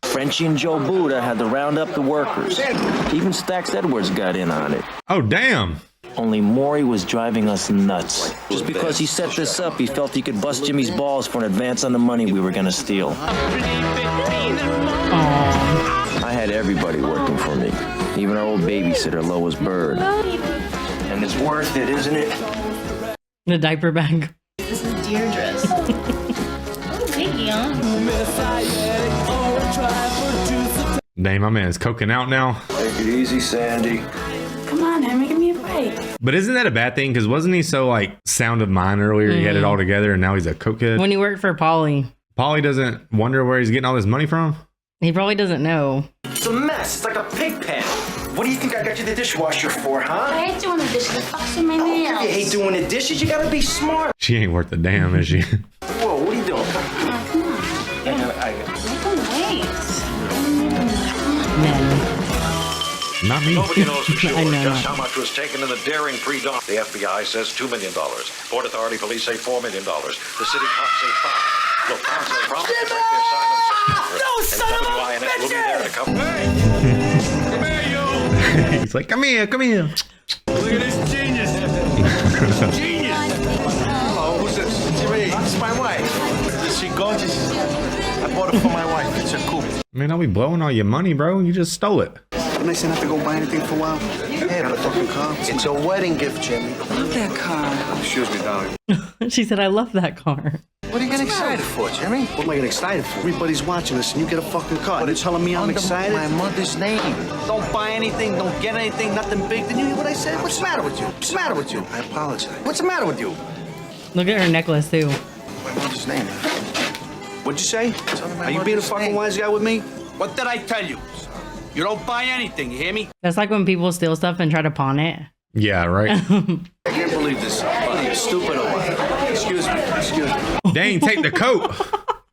Frenchie and Joe Buddha had to round up the workers. Even Stax Edwards got in on it. Oh, damn. Only Maury was driving us nuts. Just because he set this up, he felt he could bust Jimmy's balls for an advance on the money we were gonna steal. I had everybody working for me. Even our old babysitter, Lois Bird. And it's worth it, isn't it? The diaper bag. This is Deirdre's. Oh, biggie, huh? Dang, my man's coking out now. Take it easy, Sandy. Come on, Henry, give me a break. But isn't that a bad thing? Because wasn't he so like sound of mind earlier? He had it all together and now he's a cokehead. When he worked for Polly. Polly doesn't wonder where he's getting all this money from? He probably doesn't know. It's a mess. It's like a pig pen. What do you think I got you the dishwasher for, huh? I hate doing the dishes. It fucks with my nails. You hate doing the dishes? You gotta be smart. She ain't worth a damn, is she? Whoa, what are you doing? Come on. Make them wait. Not me. Nobody knows for sure I know. just how much was taken in the daring pre-dawn. The FBI says $2 million. Port Authority police say $4 million. The city cops say $5. Lufthansa promised to break their silence. No, son of a WINS will be there in a couple. He's like, come here, come here. Look at this genius. Genius. Hello, who's this? Jimmy. It's my wife. Is she gorgeous? I bought it for my wife. It's a coupe. Man, I'll be blowing all your money, bro. You just stole it. Didn't I say not to go buy anything for a while? Yeah, got a fucking car. It's a wedding gift, Jimmy. I love that car. Excuse me, darling. She said, I love that car. What are you getting excited for, Jimmy? What am I getting excited for? Everybody's watching us and you get a fucking car. But you're telling me I'm excited? My mother's name. Don't buy anything, don't get anything, nothing big. Did you hear what I said? What's the matter with you? What's the matter with you? I apologize. What's the matter with you? Look at her necklace, too. My mother's name. What'd you say? Are you being a fucking wise guy with me? What did I tell you? You don't buy anything, you hear me? That's like when people steal stuff and try to pawn it. Yeah, right. I can't believe this. What are you, stupid or what? Excuse me, excuse me. Dang, take the coat.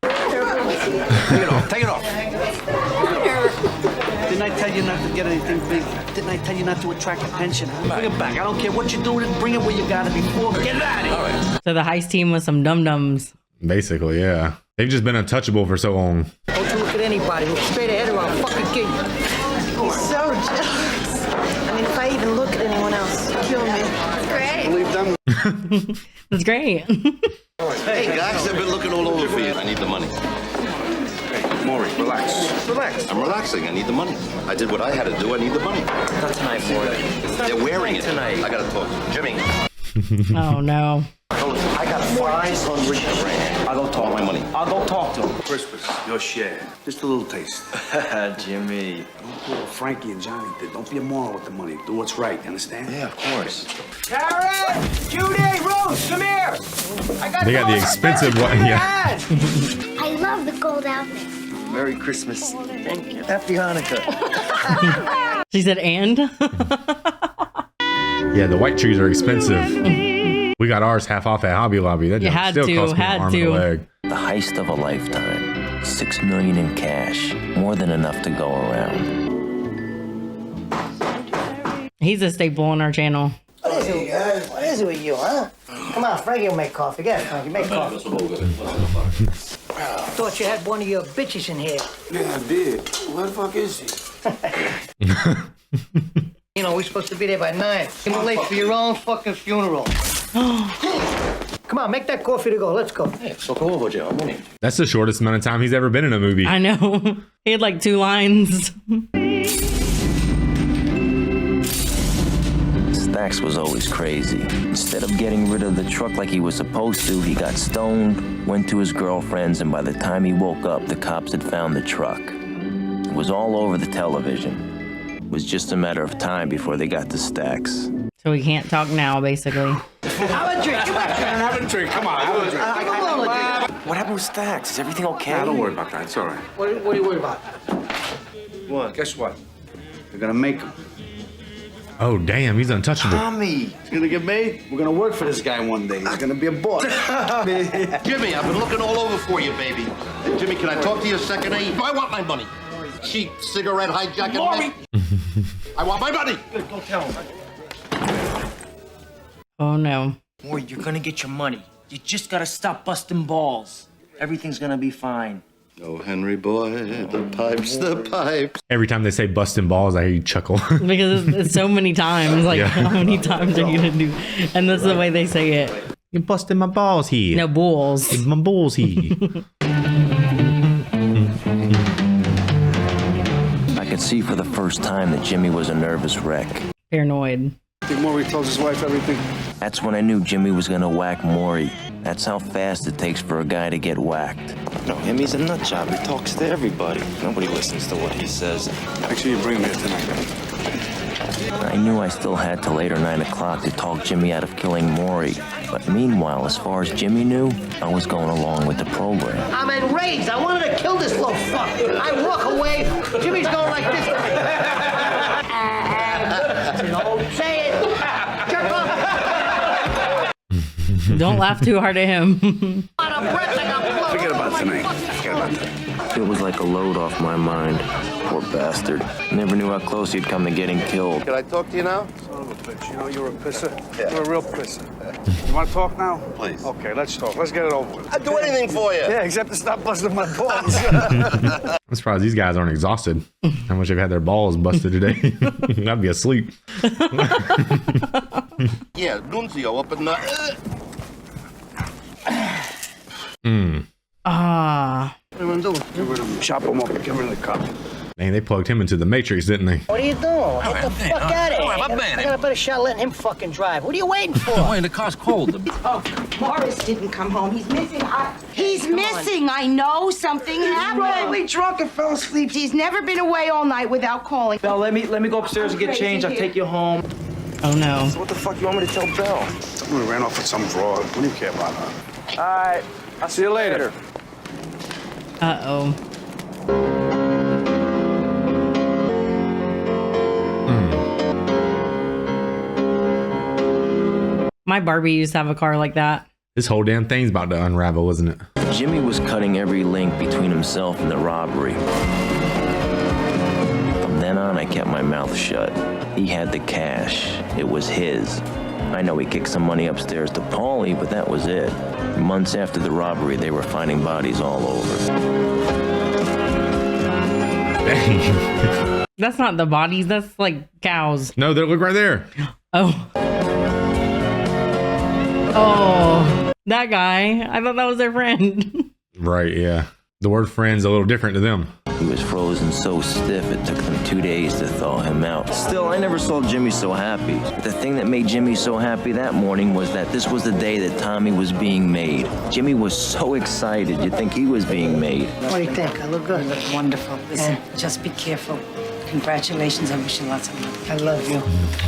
Take it off, take it off. Didn't I tell you not to get anything big? Didn't I tell you not to attract attention? Bring it back. I don't care what you do, bring it where you got it before. Get it out of here. So the heist team was some dum-dums. Basically, yeah. They've just been untouchable for so long. Don't you look at anybody. Look straight ahead or I'll fucking kill you. He's so jealous. I mean, if I even look at anyone else, he'll kill me. Great. Believe them. That's great. Hey, guys, I've been looking all over for you. I need the money. Maury, relax. Relax. I'm relaxing. I need the money. I did what I had to do. I need the money. Not tonight, Maury. They're wearing it tonight. I gotta talk to Jimmy. Oh no. I got 500 grand. I'll go talk my money. I'll go talk to him. Christmas, your share. Just a little taste. Jimmy. Don't do what Frankie and Johnny did. Don't be a moron with the money. Do what's right, you understand? Yeah, of course. Karen! Judy! Rose, come here! They got the expensive one, yeah. I love the gold outfit. Merry Christmas. Thank you. Happy Hanukkah. She said, and? Yeah, the white trees are expensive. We got ours half off at Hobby Lobby. That You junk had still to, cost me an had arm and a to. leg. The heist of a lifetime. $6 million in cash. More than enough to go around. He's a staple on our channel. What is it, guys? What is it with you, huh? Come on, Frankie will make coffee. Get it, Frankie, make coffee. Thought you had one of your bitches in here. Yeah, I did. Where the fuck is she? You know, we're supposed to be there by 9. You're late for your own fucking funeral. Come on, make that coffee to go. Let's go. Hey, so go over, Joe. That's the shortest amount of time he's ever been in a movie. I know. He had like 2 lines. Stacks was always crazy. Instead of getting rid of the truck like he was supposed to, he got stoned, went to his girlfriend's, and by the time he woke up, the cops had found the truck. It was all over the television. It was just a matter of time before they got to Stacks. So we can't talk now, basically. Have a drink. Come on, Have a drink. Come on, have a drink. What happened with Stacks? Is everything okay? Nah, don't worry about that. It's all right. What are you worried about? What? Guess what? They're gonna make him. Oh, damn, he's untouchable. Tommy! He's gonna get made. We're gonna work for this guy one day. He's gonna be a boss. Jimmy, I've been looking all over for you, baby. Hey, Jimmy, can I talk to you a second? I want my money. Cheap cigarette hijacking. Maury! I want my money. Go tell him. Oh no. Boy, you're gonna get your money. You just gotta stop busting balls. Everything's gonna be fine. Oh, Henry boy, the pipes, the pipes. Every time they say busting balls, I hear you chuckle. Because it's so many times. Like, Yeah. how many times are you gonna do? And that's the way they say it. You're busting my balls here. No, balls. My balls here. I could see for the first time that Jimmy was a nervous wreck. Paranoid. I think Maury tells his wife everything. That's when I knew Jimmy was gonna whack Maury. That's how fast it takes for a guy to get whacked. No, him, he's a nut job. He talks to everybody. Nobody listens to what he says. Make sure you bring me here tonight. I knew I still had till 8 or 9 o'clock to talk Jimmy out of killing Maury. But meanwhile, as far as Jimmy knew, I was going along with the program. I'm enraged. I wanted to kill this little fuck. I walk away. Jimmy's going like this. Don't say it. Jerk off. Don't laugh too hard at him. Forget about tonight. Forget about that. It was like a load off my mind. Poor bastard. Never knew how close he'd come to getting killed. Can I talk to you now? Son of a bitch. You know you're a pisser. You're a real pisser. You want to talk now? Please. Okay, let's talk. Let's get it over with. I'd do anything for you. Yeah, except to stop busting my balls. I'm surprised these guys aren't exhausted. How much they've had their balls busted today. I'd be asleep. Yeah, Nunzio up in the... Ah. What do you want to do? Get rid of him. Chop him up. Get rid of the cop. Man, they plugged him into the Matrix, didn't they? What are you doing? Get the fuck out of here. I got a better shot letting him fucking drive. What are you waiting for? The car's cold. Oh, Morris didn't come home. He's missing. He's missing. I know something happened. He's really drunk and fell asleep. He's never been away all night without calling. Belle, let me go upstairs and get changed. I'll take you home. Oh no. So what the fuck you want me to tell Belle? We ran off with some broad. What do you care about her? All right. I'll see you later. Uh-oh. My Barbie used to have a car like that. This whole damn thing's about to unravel, isn't it? Jimmy was cutting every link between himself and the robbery. From then on, I kept my mouth shut. He had the cash. It was his. I know he kicked some money upstairs to Paulie, but that was it. Months after the robbery, they were finding bodies all over. Dang. That's not the bodies. That's like cows. No, they look right there. Oh. Oh, that guy. I thought that was their friend. Right, yeah. The word friend's a little different to them. He was frozen so stiff it took them 2 days to thaw him out. Still, I never saw Jimmy so happy. But the thing that made Jimmy so happy that morning was that this was the day that Tommy was being made. Jimmy was so excited you'd think he was being made. What do you think? I look good. You look wonderful. Listen, just be careful. Congratulations. I wish you lots of luck. I love you.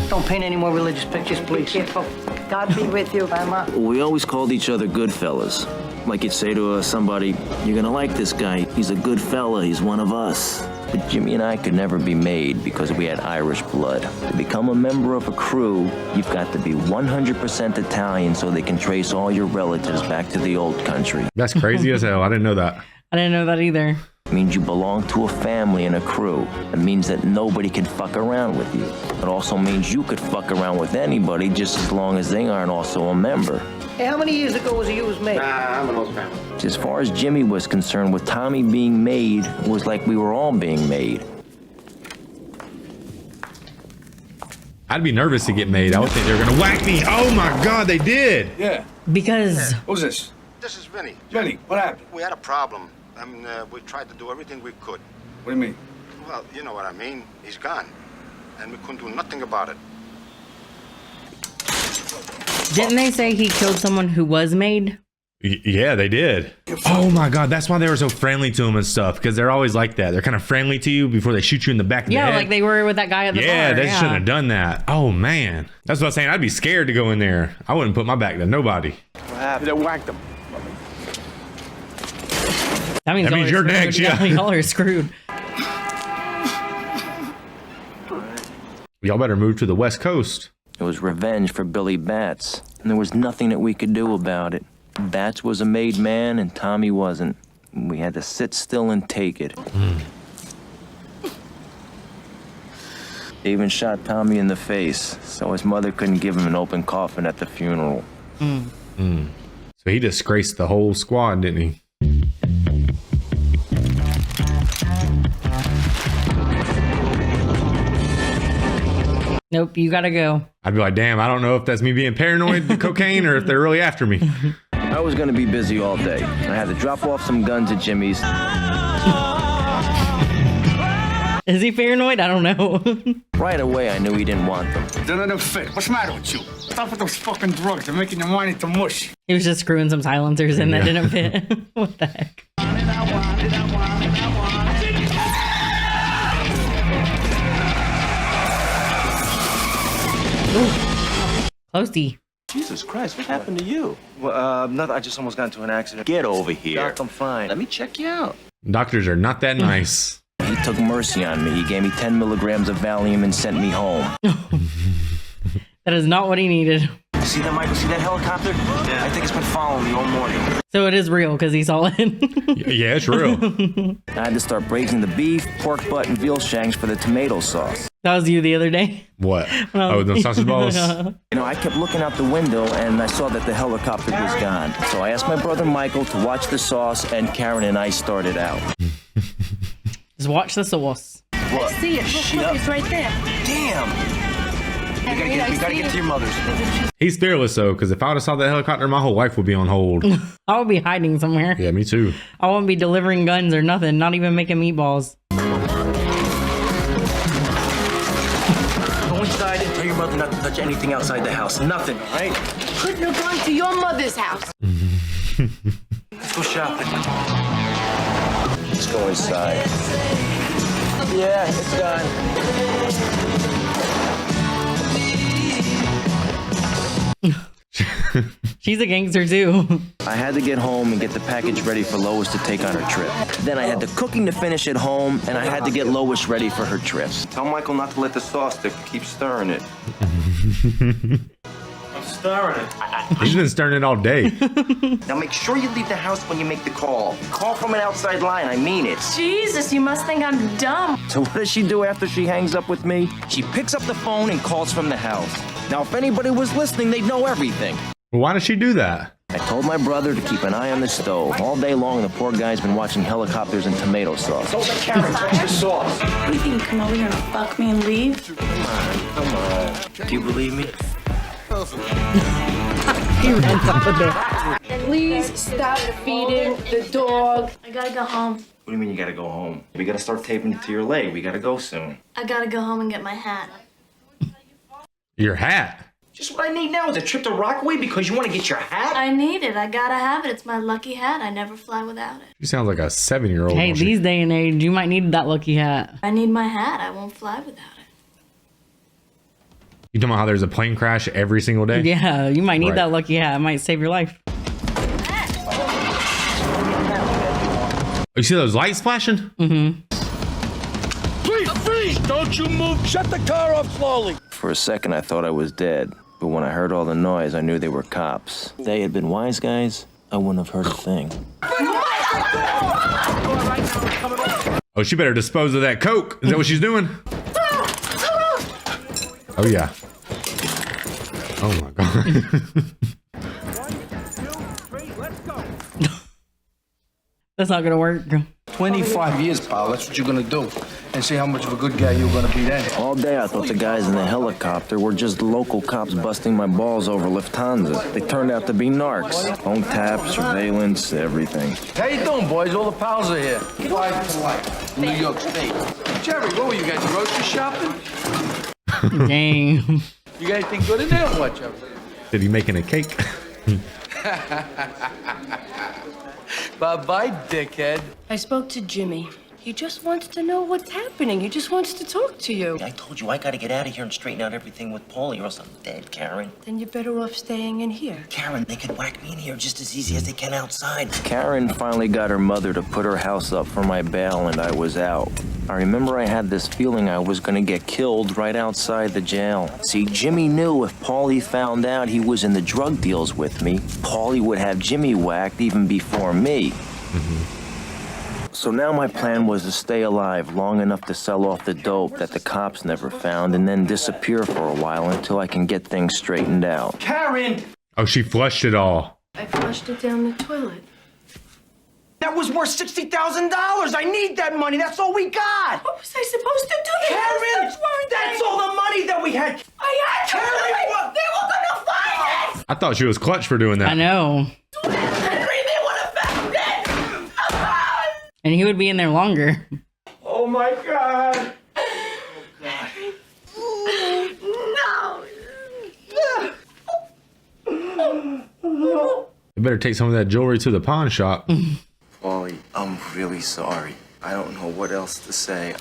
Don't paint any more religious pictures, please. Be careful. God be with you. Bye, Ma. We always called each other Goodfellas. Like you'd say to somebody, you're gonna like this guy. He's a good fella. He's one of us. But Jimmy and I could never be made because we had Irish blood. To become a member of a crew, you've got to be 100% Italian so they can trace all your relatives back to the old country. That's crazy as hell. I didn't know that. I didn't know that either. It means you belong to a family and a crew. It means that nobody can fuck around with you. It also means you could fuck around with anybody just as long as they aren't also a member. Hey, how many years ago was you was made? I'm an old family. As far as Jimmy was concerned, with Tommy being made, it was like we were all being made. I'd be nervous to get made. I would think they were gonna whack me. Oh my God, they did. Yeah. Because. Who's this? This is Vinny. Vinny, what happened? We had a problem. I mean, we tried to do everything we could. What do you mean? Well, you know what I mean. He's gone. And we couldn't do nothing about it. Didn't they say he killed someone who was made? Yeah, they did. Oh my God, that's why they were so friendly to him and stuff. Because they're always like that. They're kind of friendly to you before they shoot you in the back of the head. Yeah, like they were with that guy at the bar. Yeah, they shouldn't have done that. Oh man, that's what I'm saying. I'd be scared to go in there. I wouldn't put my back to nobody. What happened? They whacked him. That means you're next. Yeah, y'all are screwed. Y'all better move to the West Coast. It was revenge for Billy Batts, and there was nothing that we could do about it. Batts was a made man, and Tommy wasn't. We had to sit still and take it. They even shot Tommy in the face, so his mother couldn't give him an open coffin at the funeral. So he disgraced the whole squad, didn't he? Nope, you gotta go. I'd be like, damn, I don't know if that's me being paranoid to cocaine or if they're really after me. I was gonna be busy all day. I had to drop off some guns at Jimmy's. Is he paranoid? I don't know. Right away, I knew he didn't want them. None of them fit. What's the matter with you? Stop with those fucking drugs. They're making your mind into mush. He was just screwing some silencers in that didn't fit. What the heck? Ooh. Closey. Jesus Christ, what happened to you? Well, nothing. I just almost got into an accident. Get over here. Doc, I'm fine. Let me check you out. Doctors are not that nice. He took mercy on me. He gave me 10 milligrams of Valium and sent me home. That is not what he needed. See that, Michael? See that helicopter? Yeah. I think it's been following me all morning. So it is real because he saw it. Yeah, it's real. I had to start braising the beef, pork butt, and veal shanks for the tomato sauce. That was you the other day. What? Oh, the sausage balls? You know, I kept looking out the window and I saw that the helicopter was gone. So I asked my brother Michael to watch the sauce, and Karen and I started out. Just watch the sauce. What? I see it. Look, it's right there. Damn. We gotta get to your mother's. He's fearless though, because if I would have saw that helicopter, my whole life would be on hold. I would be hiding somewhere. Yeah, me too. I won't be delivering guns or nothing, not even making meatballs. Go inside and tell your mother not to touch anything outside the house. Nothing, all right? Couldn't have gone to your mother's house. Let's go shopping. Let's go inside. Yeah, it's gone. She's a gangster too. I had to get home and get the package ready for Lois to take on her trip. Then I had the cooking to finish at home, and I had to get Lois ready for her trip. Tell Michael not to let the sauce stick. Keep stirring it. I'm stirring it. He's been stirring it all day. Now make sure you leave the house when you make the call. Call from an outside line, I mean it. Jesus, you must think I'm dumb. So what does she do after she hangs up with me? She picks up the phone and calls from the house. Now if anybody was listening, they'd know everything. Well, why does she do that? I told my brother to keep an eye on the stove. All day long, the poor guy's been watching helicopters and tomato sauce. Don't let Karen touch the sauce. What do you think, you come over here and fuck me and leave? Come on. Do you believe me? He runs off of there. Please stop feeding the dog. I gotta go home. What do you mean you gotta go home? We gotta start taping it to your leg. We gotta go soon. I gotta go home and get my hat. Your hat? Just what I need now is a trip to Rockaway because you want to get your hat? I need it. I gotta have it. It's my lucky hat. I never fly without it. She sounds like a 7-year-old. Hey, don't she? these day and age, you might need that lucky hat. I need my hat. I won't fly without it. You talking about how there's a plane crash every single day? Yeah, you might need Right. that lucky hat. It might save your life. Oh, you see those lights flashing? Mm-hmm. Please, freeze! Don't you move! Shut the car off slowly! For a second, I thought I was dead. But when I heard all the noise, I knew they were cops. If they had been wise guys, I wouldn't have heard a thing. Oh, she better dispose of that coke. Is that what she's doing? Oh, yeah. Oh, my God. That's not gonna work. 25 years, pal. That's what you're gonna do. And see how much of a good guy you're gonna be then. All day, I thought the guys in the helicopter were just local cops busting my balls over Lufthansa. They turned out to be narcs. Phone taps, surveillance, everything. How you doing, boys? All the pals are here. Live to life. New York State. Jerry, what were you guys, grocery shopping? Dang. You got anything good in there or what, Jerry? Did he making a cake? Bye-bye, dickhead. I spoke to Jimmy. He just wants to know what's happening. He just wants to talk to you. I told you I gotta get out of here and straighten out everything with Paulie or else I'm dead, Karen. Then you're better off staying in here. Karen, they could whack me in here just as easy as they can outside. Karen finally got her mother to put her house up for my bail, and I was out. I remember I had this feeling I was gonna get killed right outside the jail. See, Jimmy knew if Paulie found out he was in the drug deals with me, Paulie would have Jimmy whacked even before me. So now my plan was to stay alive long enough to sell off the dope that the cops never found and then disappear for a while until I can get things straightened out. Karen! Oh, she flushed it all. I flushed it down the toilet. That was worth $60,000. I need that money. That's all we got. What was I supposed to do? Karen, that's all the money that we had. I had to Karen, do it. what? They were gonna find it. I thought she was clutch for doing that. I know. Henry, they would have found it. And he would be in there longer. Oh my God. No. You better take some of that jewelry to the pawn shop. Paulie, I'm really sorry. I don't know what else to say.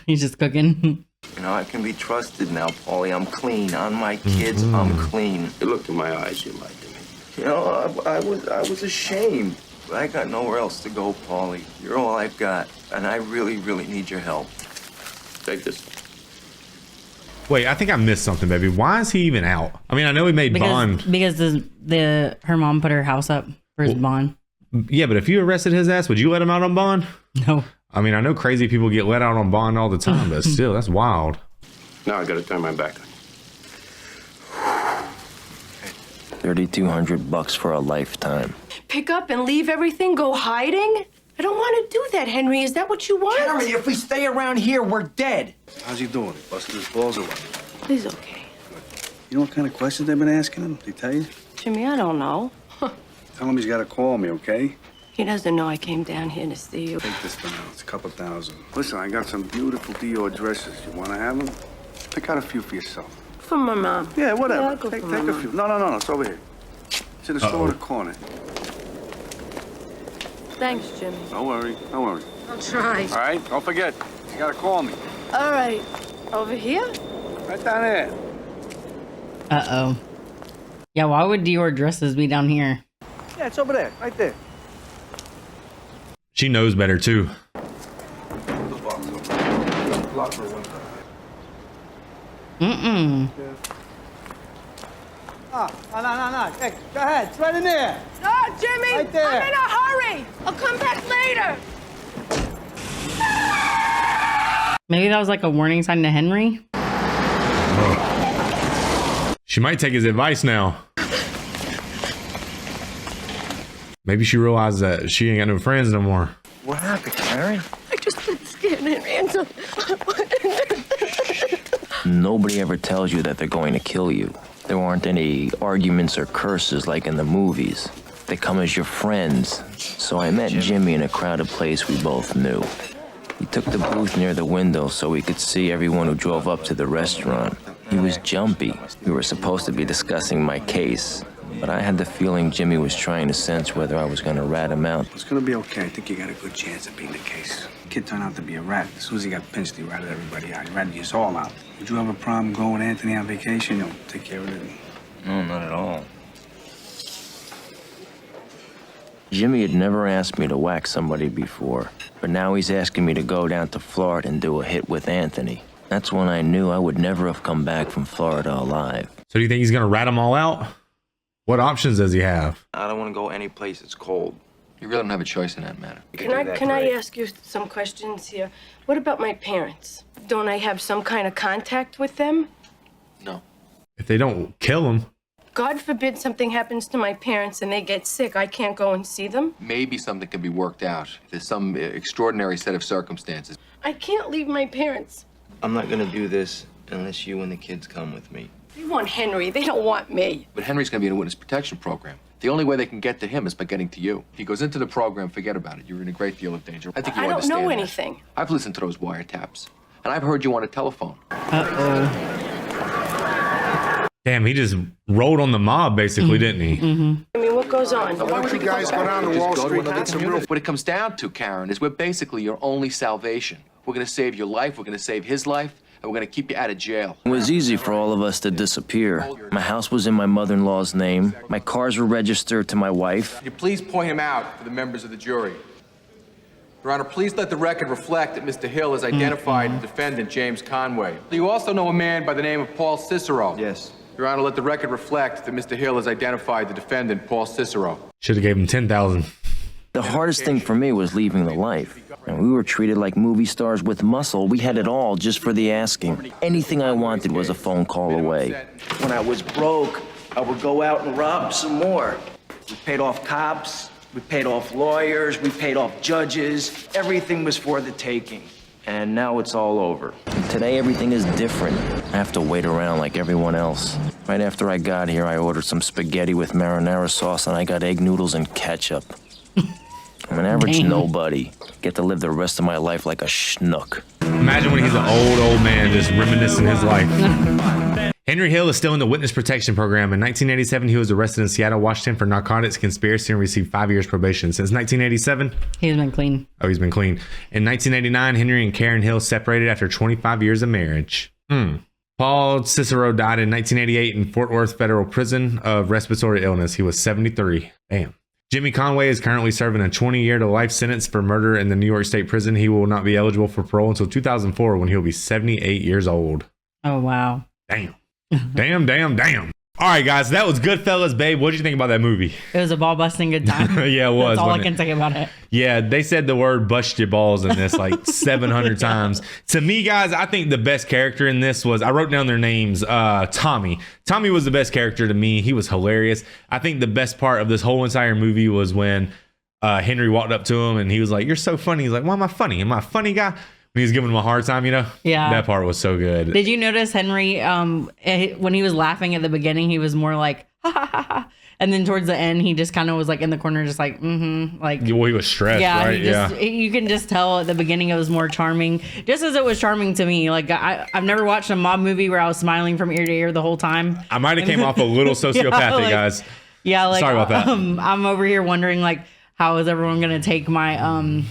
He's just cooking. You know, I can be trusted now, Paulie. I'm clean. On my kids, I'm clean. You looked in my eyes, you lied to me. You know, I was ashamed. But I got nowhere else to go, Paulie. You're all I've got, and I really, really need your help. Take this. Wait, I think I missed something, baby. Why is he even out? I mean, I know he made bond. Because her mom put her house up for his bond. Yeah, but if you arrested his ass, would you let him out on bond? No. I mean, I know crazy people get let out on bond all the time, but still, that's wild. Now I gotta turn my back on you. $3,200 for a lifetime. Pick up and leave everything, go hiding? I don't want to do that, Henry. Is that what you want? Karen, if we stay around here, we're dead. How's he doing? Busting his balls or what? He's okay. You know what kind of questions they've been asking him? Did he tell you? Jimmy, I don't know. Tell him he's got to call me, okay? He doesn't know I came down here to see you. Take this for now. It's a couple thousand. Listen, I got some beautiful Dior dresses. You want to have them? Pick out a few for yourself. For my mom. Yeah, whatever. Yeah, I'll go take for my a mom. few. No. It's over here. It's in the store in the corner. Thanks, Jimmy. Don't worry. I'll try. All right? Don't forget. You got to call me. All right. Over here? Right down there. Uh-oh. Yeah, why would Dior dresses be down here? Yeah, it's over there. Right there. She knows better, too. Mm-mm. No. Hey, go ahead. It's right in there. No, Jimmy! Right there. I'm in a hurry! I'll come back later! Maybe that was like a warning sign to Henry? She might take his advice now. Maybe she realized that she ain't got no friends no more. What happened, Karen? I just got scared, Henry, and so... Nobody ever tells you that they're going to kill you. There aren't any arguments or curses like in the movies. They come as your friends. So I met Jimmy in a crowded place we both knew. He took the booth near the window so we could see everyone who drove up to the restaurant. He was jumpy. We were supposed to be discussing my case, but I had the feeling Jimmy was trying to sense whether I was going to rat him out. It's gonna be okay. I think you got a good chance of beating the case. The kid turned out to be a rat. As soon as he got pinched, he ratted everybody out. He ratted us all out. Would you have a problem going with Anthony on vacation? You'll take care of it. No, not at all. Jimmy had never asked me to whack somebody before, but now he's asking me to go down to Florida and do a hit with Anthony. That's when I knew I would never have come back from Florida alive. So do you think he's gonna rat them all out? What options does he have? I don't want to go any place that's cold. You really don't have a choice in that matter. Can I ask you some questions here? What about my parents? Don't I have some kind of contact with them? No. If they don't kill him. God forbid something happens to my parents and they get sick. I can't go and see them. Maybe something can be worked out. There's some extraordinary set of circumstances. I can't leave my parents. I'm not gonna do this unless you and the kids come with me. They want Henry. They don't want me. But Henry's gonna be in a witness protection program. The only way they can get to him is by getting to you. If he goes into the program, forget about it. You're in a great deal of danger. I think you I don't understand know that. anything. I've listened to those wiretaps, and I've heard you on a telephone. Damn, he just rolled on the mob, basically, didn't he? I mean, what goes on? Why don't you guys go down to Wall Street and get some real... What it comes down to, Karen, is we're basically your only salvation. We're gonna save your life, we're gonna save his life, and we're gonna keep you out of jail. It was easy for all of us to disappear. My house was in my mother-in-law's name. My cars were registered to my wife. Would you please point him out for the members of the jury? Your Honor, please let the record reflect that Mr. Hill has identified the defendant, James Conway. You also know a man by the name of Paul Cicero. Yes. Your Honor, let the record reflect that Mr. Hill has identified the defendant, Paul Cicero. Should have gave him 10,000. The hardest thing for me was leaving the life. And we were treated like movie stars with muscle. We had it all just for the asking. Anything I wanted was a phone call away. When I was broke, I would go out and rob some more. We paid off cops, we paid off lawyers, we paid off judges. Everything was for the taking. And now it's all over. Today, everything is different. I have to wait around like everyone else. Right after I got here, I ordered some spaghetti with marinara sauce, and I got egg noodles and ketchup. I'm an average nobody. Get to live the rest of my life like a schnook. Imagine when he's an old man just reminiscing his life. Henry Hill is still in the witness protection program. In 1987, he was arrested in Seattle, Washington for narcotics conspiracy and received 5 years probation. Since 1987, he's been clean. Oh, he's been clean. In 1989, Henry and Karen Hill separated after 25 years of marriage. Paul Cicero died in 1988 in Fort Worth Federal Prison of respiratory illness. He was 73. Damn. Jimmy Conway is currently serving a 20-year to life sentence for murder in the New York State Prison. He will not be eligible for parole until 2004 when he'll be 78 years old. Oh, wow. Damn. Damn. All right, guys, that was Goodfellas, babe. What did you think about that movie? It was a ball-busting good time. Yeah, it was. That's all I can say about it. Yeah, they said the word bust your balls in this like 700 times. To me, guys, I think the best character in this was, I wrote down their names, Tommy. Tommy was the best character to me. He was hilarious. I think the best part of this whole entire movie was when Henry walked up to him and he was like, "You're so funny." He's like, "Why am I funny? Am I a funny guy?" When he was giving him a hard time, you know? Yeah. That part was so good. Did you notice Henry, when he was laughing at the beginning, he was more like, ha ha ha ha. And then towards the end, he just kind of was like in the corner, just like, like. Well, he was stressed, yeah, right? You can just tell at the beginning it was more charming, just as it was charming to me. Like, I've never watched a mob movie where I was smiling from ear to ear the whole time. I might have came off a little sociopathic, guys. Yeah, like, sorry about that. I'm over here wondering, like, how is everyone going to take my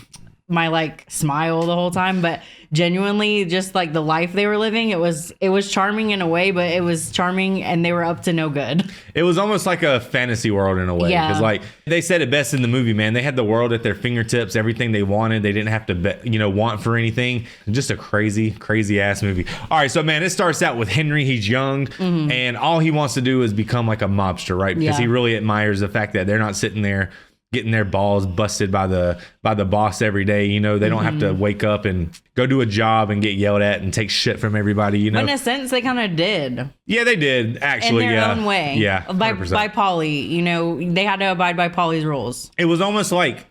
my like smile the whole time? But genuinely, just like the life they were living, it was charming in a way, but it was charming and they were up to no good. It was almost like a fantasy world in a way. Yeah. Because like they said it best in the movie, man. They had the world at their fingertips, everything they wanted. They didn't have to want for anything. Just a crazy ass movie. All right, so man, it starts out with Henry. He's young and all he wants to do is become like a mobster, right? Because he really admires the fact that they're not sitting there getting their balls busted by the boss every day. You know, they don't have to wake up and go do a job and get yelled at and take shit from everybody, you know. But in a sense, they kind of did. Yeah, they did, actually. In their own way. Yeah, 100%. By Paulie, you know, they had to abide by Paulie's rules. It was almost like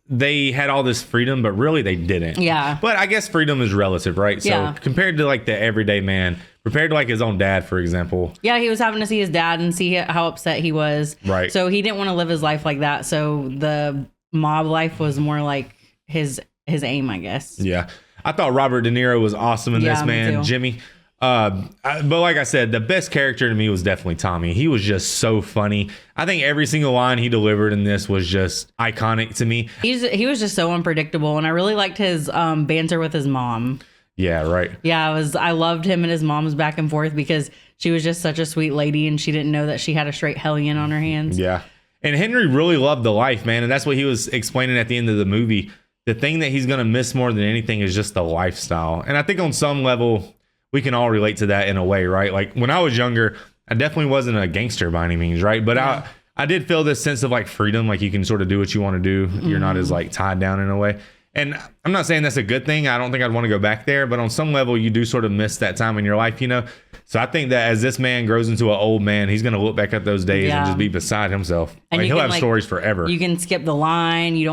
they had all this freedom, but really they didn't. Yeah. But I guess freedom is relative, right? So compared to like the everyday man, compared to like his own dad, for example. Yeah, he was having to see his dad and see how upset he was. Right. So he didn't want to live his life like that. So the mob life was more like his aim, I guess. Yeah. I thought Robert De Niro was awesome in this, me man. too. Jimmy. But like I said, the best character to me was definitely Tommy. He was just so funny. I think every single line he delivered in this was just iconic to me. He was just so unpredictable, and I really liked his banter with his mom. Yeah, right. Yeah, I loved him and his mom's back and forth because she was just such a sweet lady, and she didn't know that she had a straight hellion on her hands. Yeah. And Henry really loved the life, man. And that's what he was explaining at the end of the movie. The thing that he's going to miss more than anything is just the lifestyle. And I think on some level, we can all relate to that in a way, right? Like when I was younger, I definitely wasn't a gangster by any means, right? But yeah. I did feel this sense of like freedom, like you can sort of do what you want to do. Mm-hmm. You're not as like tied down in a way. And I'm not saying that's a good thing. I don't think I'd want to go back there, but on some level, you do sort of miss that time in your life, you know? So I think that as this man grows into an old man, he's going to look back at those days and just be beside himself. And like, he'll have stories forever. You can skip the line. You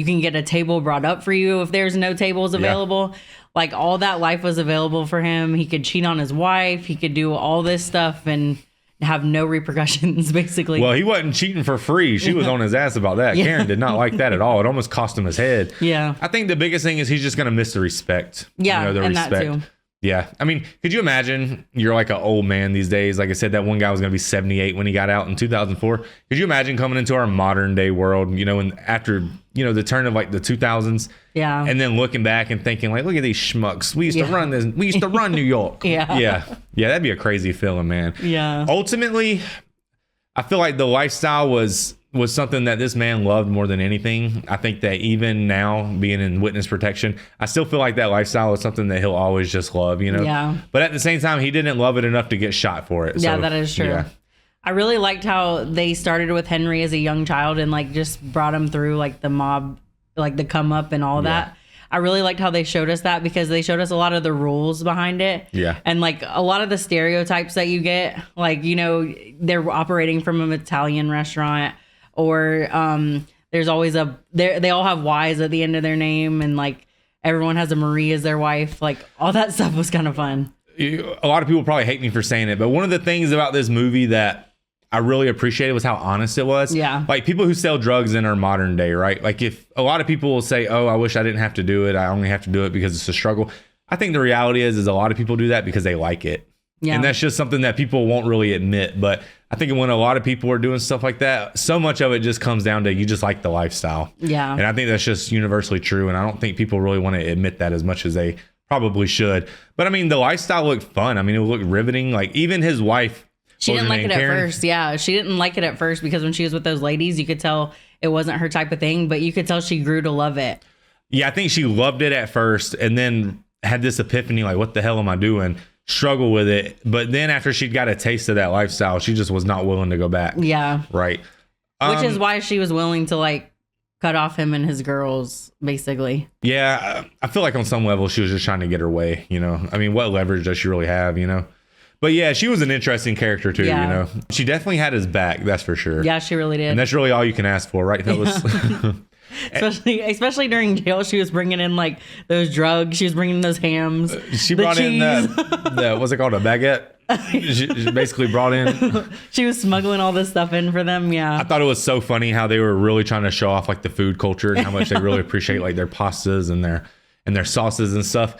can get a table brought up for you if there's no tables available. Yeah. Like all that life was available for him. He could cheat on his wife. He could do all this stuff and have no repercussions, basically. Well, he wasn't cheating for free. She was on his ass about that. Yeah. Karen did not like that at all. It almost cost him his head. Yeah. I think the biggest thing is he's just going to miss the respect. Yeah, the and respect. That too. Yeah. I mean, could you imagine you're like an old man these days? Like I said, that one guy was going to be 78 when he got out in 2004. Could you imagine coming into our modern day world, you know, and after, you know, the turn of like the 2000s? Yeah. And then looking back and thinking like, look at these schmucks. We used to run this. We used to run New York. Yeah. Yeah. Yeah. That'd be a crazy feeling, man. Yeah. Ultimately, I feel like the lifestyle was something that this man loved more than anything. I think that even now, being in witness protection, I still feel like that lifestyle is something that he'll always just love, you know? Yeah. But at the same time, he didn't love it enough to get shot for it. Yeah, so, that is true. Yeah. I really liked how they started with Henry as a young child and like just brought him through like the mob, like the come up and all that. I really liked how they showed us that because they showed us a lot of the rules behind it. Yeah. And like a lot of the stereotypes that you get, like, you know, they're operating from an Italian restaurant or there's always they all have Y's at the end of their name and like everyone has a Marie as their wife. Like all that stuff was kind of fun. A lot of people probably hate me for saying it, but one of the things about this movie that I really appreciated was how honest it was. Yeah. Like people who sell drugs in our modern day, right? Like if a lot of people will say, oh, I wish I didn't have to do it. I only have to do it because it's a struggle. I think the reality is a lot of people do that because they like it. Yeah. And that's just something that people won't really admit. But I think when a lot of people are doing stuff like that, so much of it just comes down to you just like the lifestyle. Yeah. And I think that's just universally true. And I don't think people really want to admit that as much as they probably should. But I mean, the lifestyle looked fun. I mean, it looked riveting. Like even his wife. She didn't like it at first. Yeah, she didn't like it at first because when she was with those ladies, you could tell it wasn't her type of thing, but you could tell she grew to love it. Yeah, I think she loved it at first and then had this epiphany like, what the hell am I doing? Struggle with it. But then after she got a taste of that lifestyle, she just was not willing to go back. Yeah. Right. Which is why she was willing to like cut off him and his girls, basically. Yeah, I feel like on some level she was just trying to get her way, you know? I mean, what leverage does she really have, you know? But yeah, she was an interesting character too, you know. She definitely had his back, that's for sure. Yeah, she really did. And that's really all you can ask for, right, fellas? Yeah. especially during jail, she was bringing in like those drugs. She was bringing in those hams. She brought in that, what's it called, a baguette? She basically brought in. She was smuggling all this stuff in for them. Yeah. I thought it was so funny how they were really trying to show off like the food culture and how much they really appreciate like their pastas and their sauces and stuff.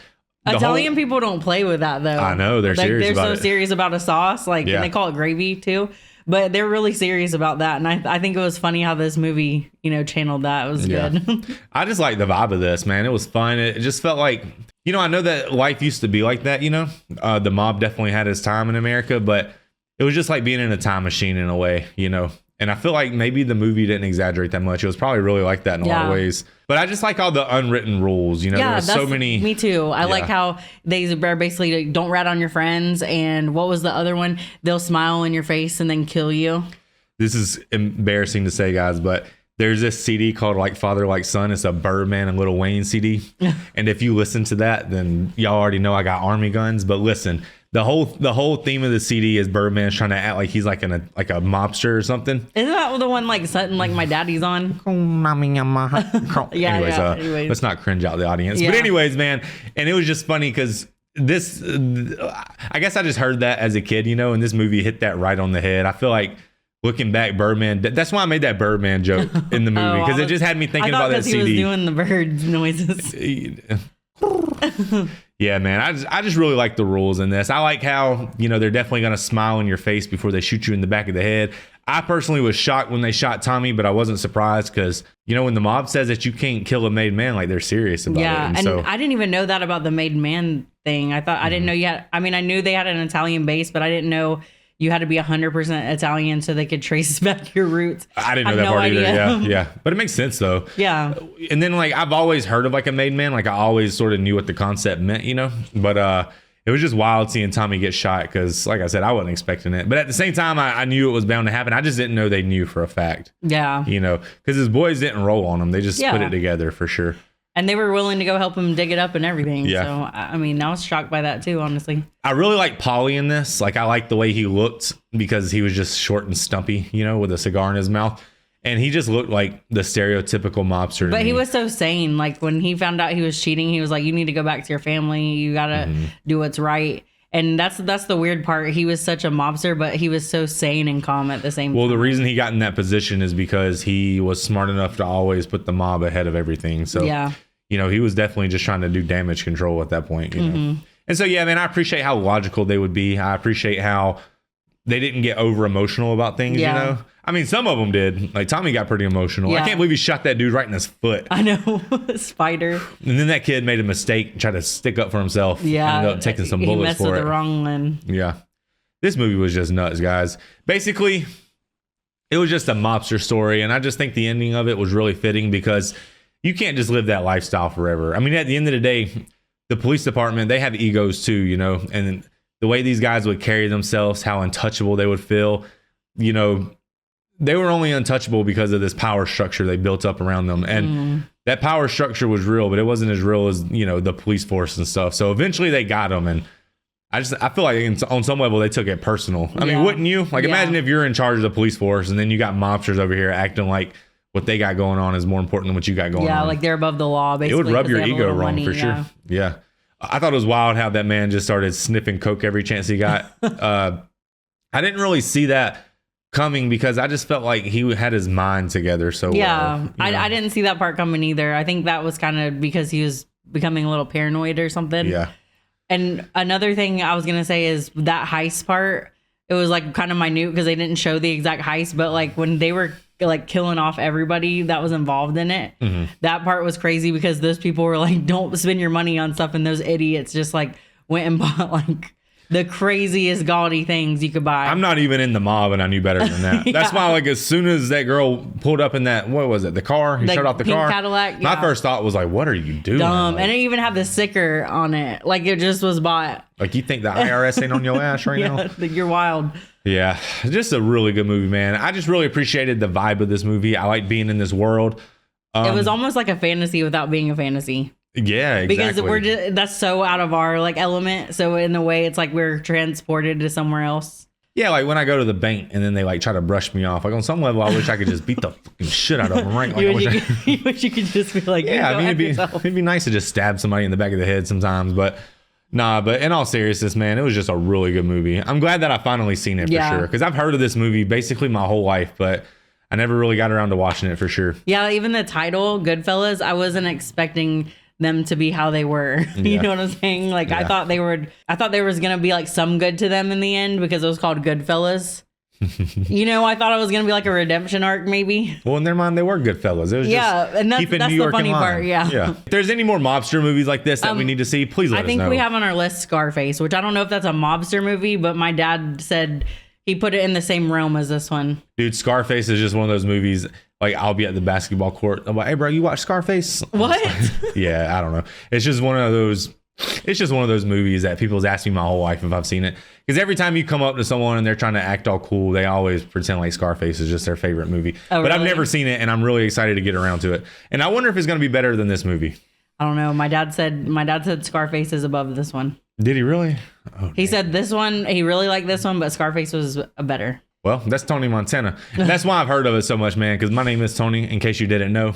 Italian people don't play with that though. I know they're serious they're about so it. serious about a sauce, like and they call it gravy too. But they're really serious about that, and I think it was funny how this movie, you know, channeled that. It was good. I just like the vibe of this, man. It was fun. It just felt like, you know, I know that life used to be like that. You know, the mob definitely had its time in America, but it was just like being in a time machine in a way, you know. And I feel like maybe the movie didn't exaggerate that much. It was probably really like that in a lot of ways. But I just like all the unwritten rules. You know, there's so many. Me too. I like how they basically like, don't rat on your friends. And what was the other one? They'll smile in your face and then kill you. This is embarrassing to say, guys, but there's this CD called like Father Like Son. It's a Birdman and Lil Wayne CD. And if you listen to that, then y'all already know I got army guns. But listen. The whole theme of the CD is Birdman's trying to act like he's like a mobster or something. Isn't that the one like something like My Daddy's on? Anyways, let's not cringe out the audience. Yeah. But anyways, man, and it was just funny because this, I guess I just heard that as a kid, you know, and this movie hit that right on the head. I feel like looking back, Birdman, that's why I made that Birdman joke in the movie, because it just had me thinking about that CD. He was doing the bird noises. Yeah, man, I just really like the rules in this. I like how, you know, they're definitely going to smile in your face before they shoot you in the back of the head. I personally was shocked when they shot Tommy, but I wasn't surprised because, you know, when the mob says that you can't kill a made man, like they're serious about it. Yeah, and I didn't even know that about the made man thing. I thought I didn't know you had. I mean, I knew they had an Italian base, but I didn't know you had to be 100% Italian so they could trace back your roots. I didn't know that part either. Yeah, but it makes sense though. Yeah. And then like I've always heard of like a made man, like I always sort of knew what the concept meant, you know. But it was just wild seeing Tommy get shot because, like I said, I wasn't expecting it. But at the same time, I knew it was bound to happen. I just didn't know they knew for a fact. Yeah. You know, because his boys didn't roll on him. They just put it together for sure. And they were willing to go help him dig it up and everything. Yeah. So, I mean, I was shocked by that too, honestly. I really like Paulie in this. Like, I like the way he looked because he was just short and stumpy, you know, with a cigar in his mouth. And he just looked like the stereotypical mobster. But he was so sane. Like, when he found out he was cheating, he was like, you need to go back to your family. You got to do what's right. And that's the weird part. He was such a mobster, but he was so sane and calm at the same time. Well, the reason he got in that position is because he was smart enough to always put the mob ahead of everything. So, yeah, you know, he was definitely just trying to do damage control at that point. You know? And so, yeah, man, I appreciate how logical they would be. I appreciate how they didn't get over emotional about things, you know? I mean, some of them did. Like, Tommy got pretty emotional. Yeah. I can't believe he shot that dude right in his foot. I know. Spider. And then that kid made a mistake, tried to stick up for himself. Yeah. Ended up taking some bullets he messed for with it. the wrong one. Yeah. This movie was just nuts, guys. Basically, it was just a mobster story. And I just think the ending of it was really fitting because you can't just live that lifestyle forever. I mean, at the end of the day, the police department, they have egos too, you know, and the way these guys would carry themselves, how untouchable they would feel, you know, they were only untouchable because of this power structure they built up around them. And that power structure was real, but it wasn't as real as, you know, the police force and stuff. So eventually they got them. And I feel like on some level they took it personal. I mean, wouldn't you? Like, imagine if you're in charge of the police force and then you got mobsters over here acting like what they got going on is more important than what you got going on. Yeah, like they're above the law, basically. It would rub 'cause your they have a ego little wrong money, for sure. Yeah. I thought it was wild how that man just started sniffing coke every chance he got. I didn't really see that coming because I just felt like he had his mind together so well. I didn't see that part coming either. I think that was kind of because he was becoming a little paranoid or something. Yeah. And another thing I was going to say is that heist part, it was like kind of minute because they didn't show the exact heist, but like when they were like killing off everybody that was involved in it, that part was crazy because those people were like, don't spend your money on stuff, and those idiots just like went and bought like the craziest gaudy things you could buy. I'm not even in the mob and I knew better than that. That's why, like, as soon as that girl pulled up in that, what was it, the car? He shut off the pink car. Cadillac. My first thought was like, what are you doing? Dumb. Like, And it even had the sticker on it. Like, it just was bought. like, you think the IRS ain't on your ass right now? You're wild. Yeah, just a really good movie, man. I just really appreciated the vibe of this movie. I like being in this world. It was almost like a fantasy without being a fantasy. Yeah, exactly. Because we're just, that's so out of our like element. So in a way, it's like we're transported to somewhere else. Yeah, like when I go to the bank and then they like try to brush me off. Like on some level, I wish I could just beat the fucking shit out of them, right? Like, you wish you could just be like, yeah, I mean, it'd be nice to just stab somebody in the back of the head sometimes, but nah. But in all seriousness, man, it was just a really good movie. I'm glad that I finally seen it for sure because I've heard of this movie basically my whole life, but I never really got around to watching it for sure. Yeah, even the title, Goodfellas, I wasn't expecting them to be how they were. You know what I'm saying? Like I thought there was gonna be like some good to them in the end because it was called Goodfellas. You know, I thought it was gonna be like a redemption arc, maybe. Well, in their mind, they were good fellas. It was just and that's keeping New the York funny in line. part. Yeah. If there's any more mobster movies like this that we need to see, please let us know. I think we have on our list Scarface, which I don't know if that's a mobster movie, but my dad said he put it in the same realm as this one. Dude, Scarface is just one of those movies. Like I'll be at the basketball court. I'm like, hey, bro, you watch Scarface? What? Yeah, I don't know. It's just one of those. It's just one of those movies that people's asked me my whole life if I've seen it. Because every time you come up to someone and they're trying to act all cool, they always pretend like Scarface is just their favorite movie. Oh, but I've really? never seen it, and I'm really excited to get around to it. And I wonder if it's going to be better than this movie. I don't know. My dad said Scarface is above this one. Did he really? He said this one, he really liked this one, but Scarface was better. Well, that's Tony Montana. That's why I've heard of it so much, man, because my name is Tony, in case you didn't know.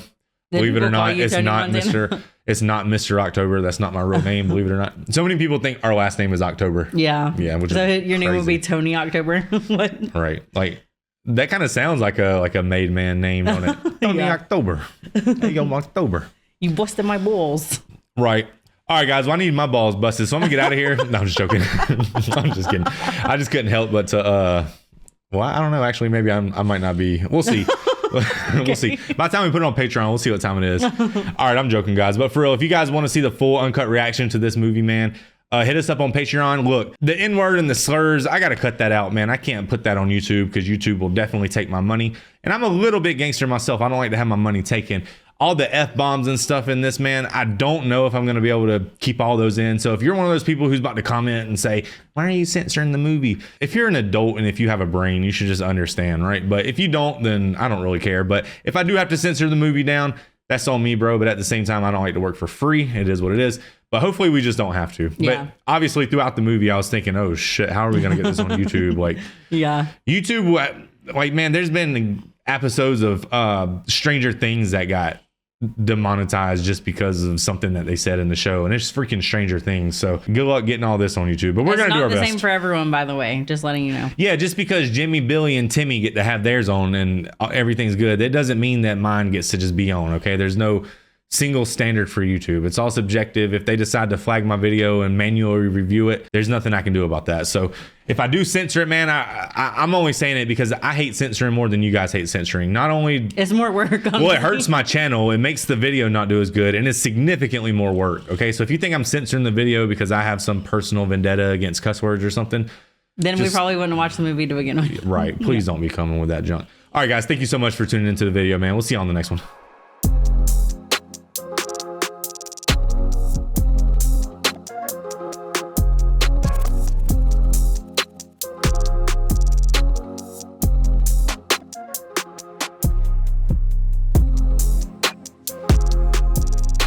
Believe it or people call not, you it's Tony not Montana? Mr. It's not Mr. October. That's not my real name. Believe it or not. So many people think our last name is October. Yeah. Yeah. Which So is your name will crazy. be Tony October. What? Right. Like that kind of sounds like a made man name, don't it? Tony Yeah. October. Hey, yo, October. You busted my balls. Right. All right, guys. Well, I need my balls busted, so I'm gonna get out of here. No, I'm just joking. I'm just kidding. I just couldn't help but to. Well, I don't know. Actually, maybe I might not be. We'll see. We'll see. By the time we put it on Patreon, we'll see what time it is. All right, I'm joking, guys. But for real, if you guys want to see the full uncut reaction to this movie, man, hit us up on Patreon. Look, the N-word and the slurs, I got to cut that out, man. I can't put that on YouTube because YouTube will definitely take my money. And I'm a little bit gangster myself. I don't like to have my money taken. All the F-bombs and stuff in this, man, I don't know if I'm going to be able to keep all those in. So if you're one of those people who's about to comment and say, why are you censoring the movie? If you're an adult and if you have a brain, you should just understand, right? But if you don't, then I don't really care. But if I do have to censor the movie down, that's on me, bro. But at the same time, I don't like to work for free. It is what it is. But hopefully we just don't have to. Yeah. But obviously throughout the movie, I was thinking, oh shit, how are we going to get this on YouTube? Like, Yeah. YouTube, like, man, there's been episodes of Stranger Things that got demonetized just because of something that they said in the show, and it's freaking Stranger Things. So good luck getting all this on YouTube, but we're gonna do our It's not the best. same for everyone, by the way. Just letting you know. Yeah, just because Jimmy, Billy, and Timmy get to have theirs on and everything's good, it doesn't mean that mine gets to just be on. Okay, there's no single standard for YouTube. It's all subjective. If they decide to flag my video and manually review it, there's nothing I can do about that. So if I do censor it, man, I'm only saying it because I hate censoring more than you guys hate censoring. Not only It's more work on well, it me. hurts my channel. It makes the video not do as good, and it's significantly more work. Okay, so if you think I'm censoring the video because I have some personal vendetta against cuss words or something, Then we just- probably wouldn't watch the movie to begin with. right? Please don't be coming with that junk. All right, guys, thank you so much for tuning into the video, man. We'll see you on the next one.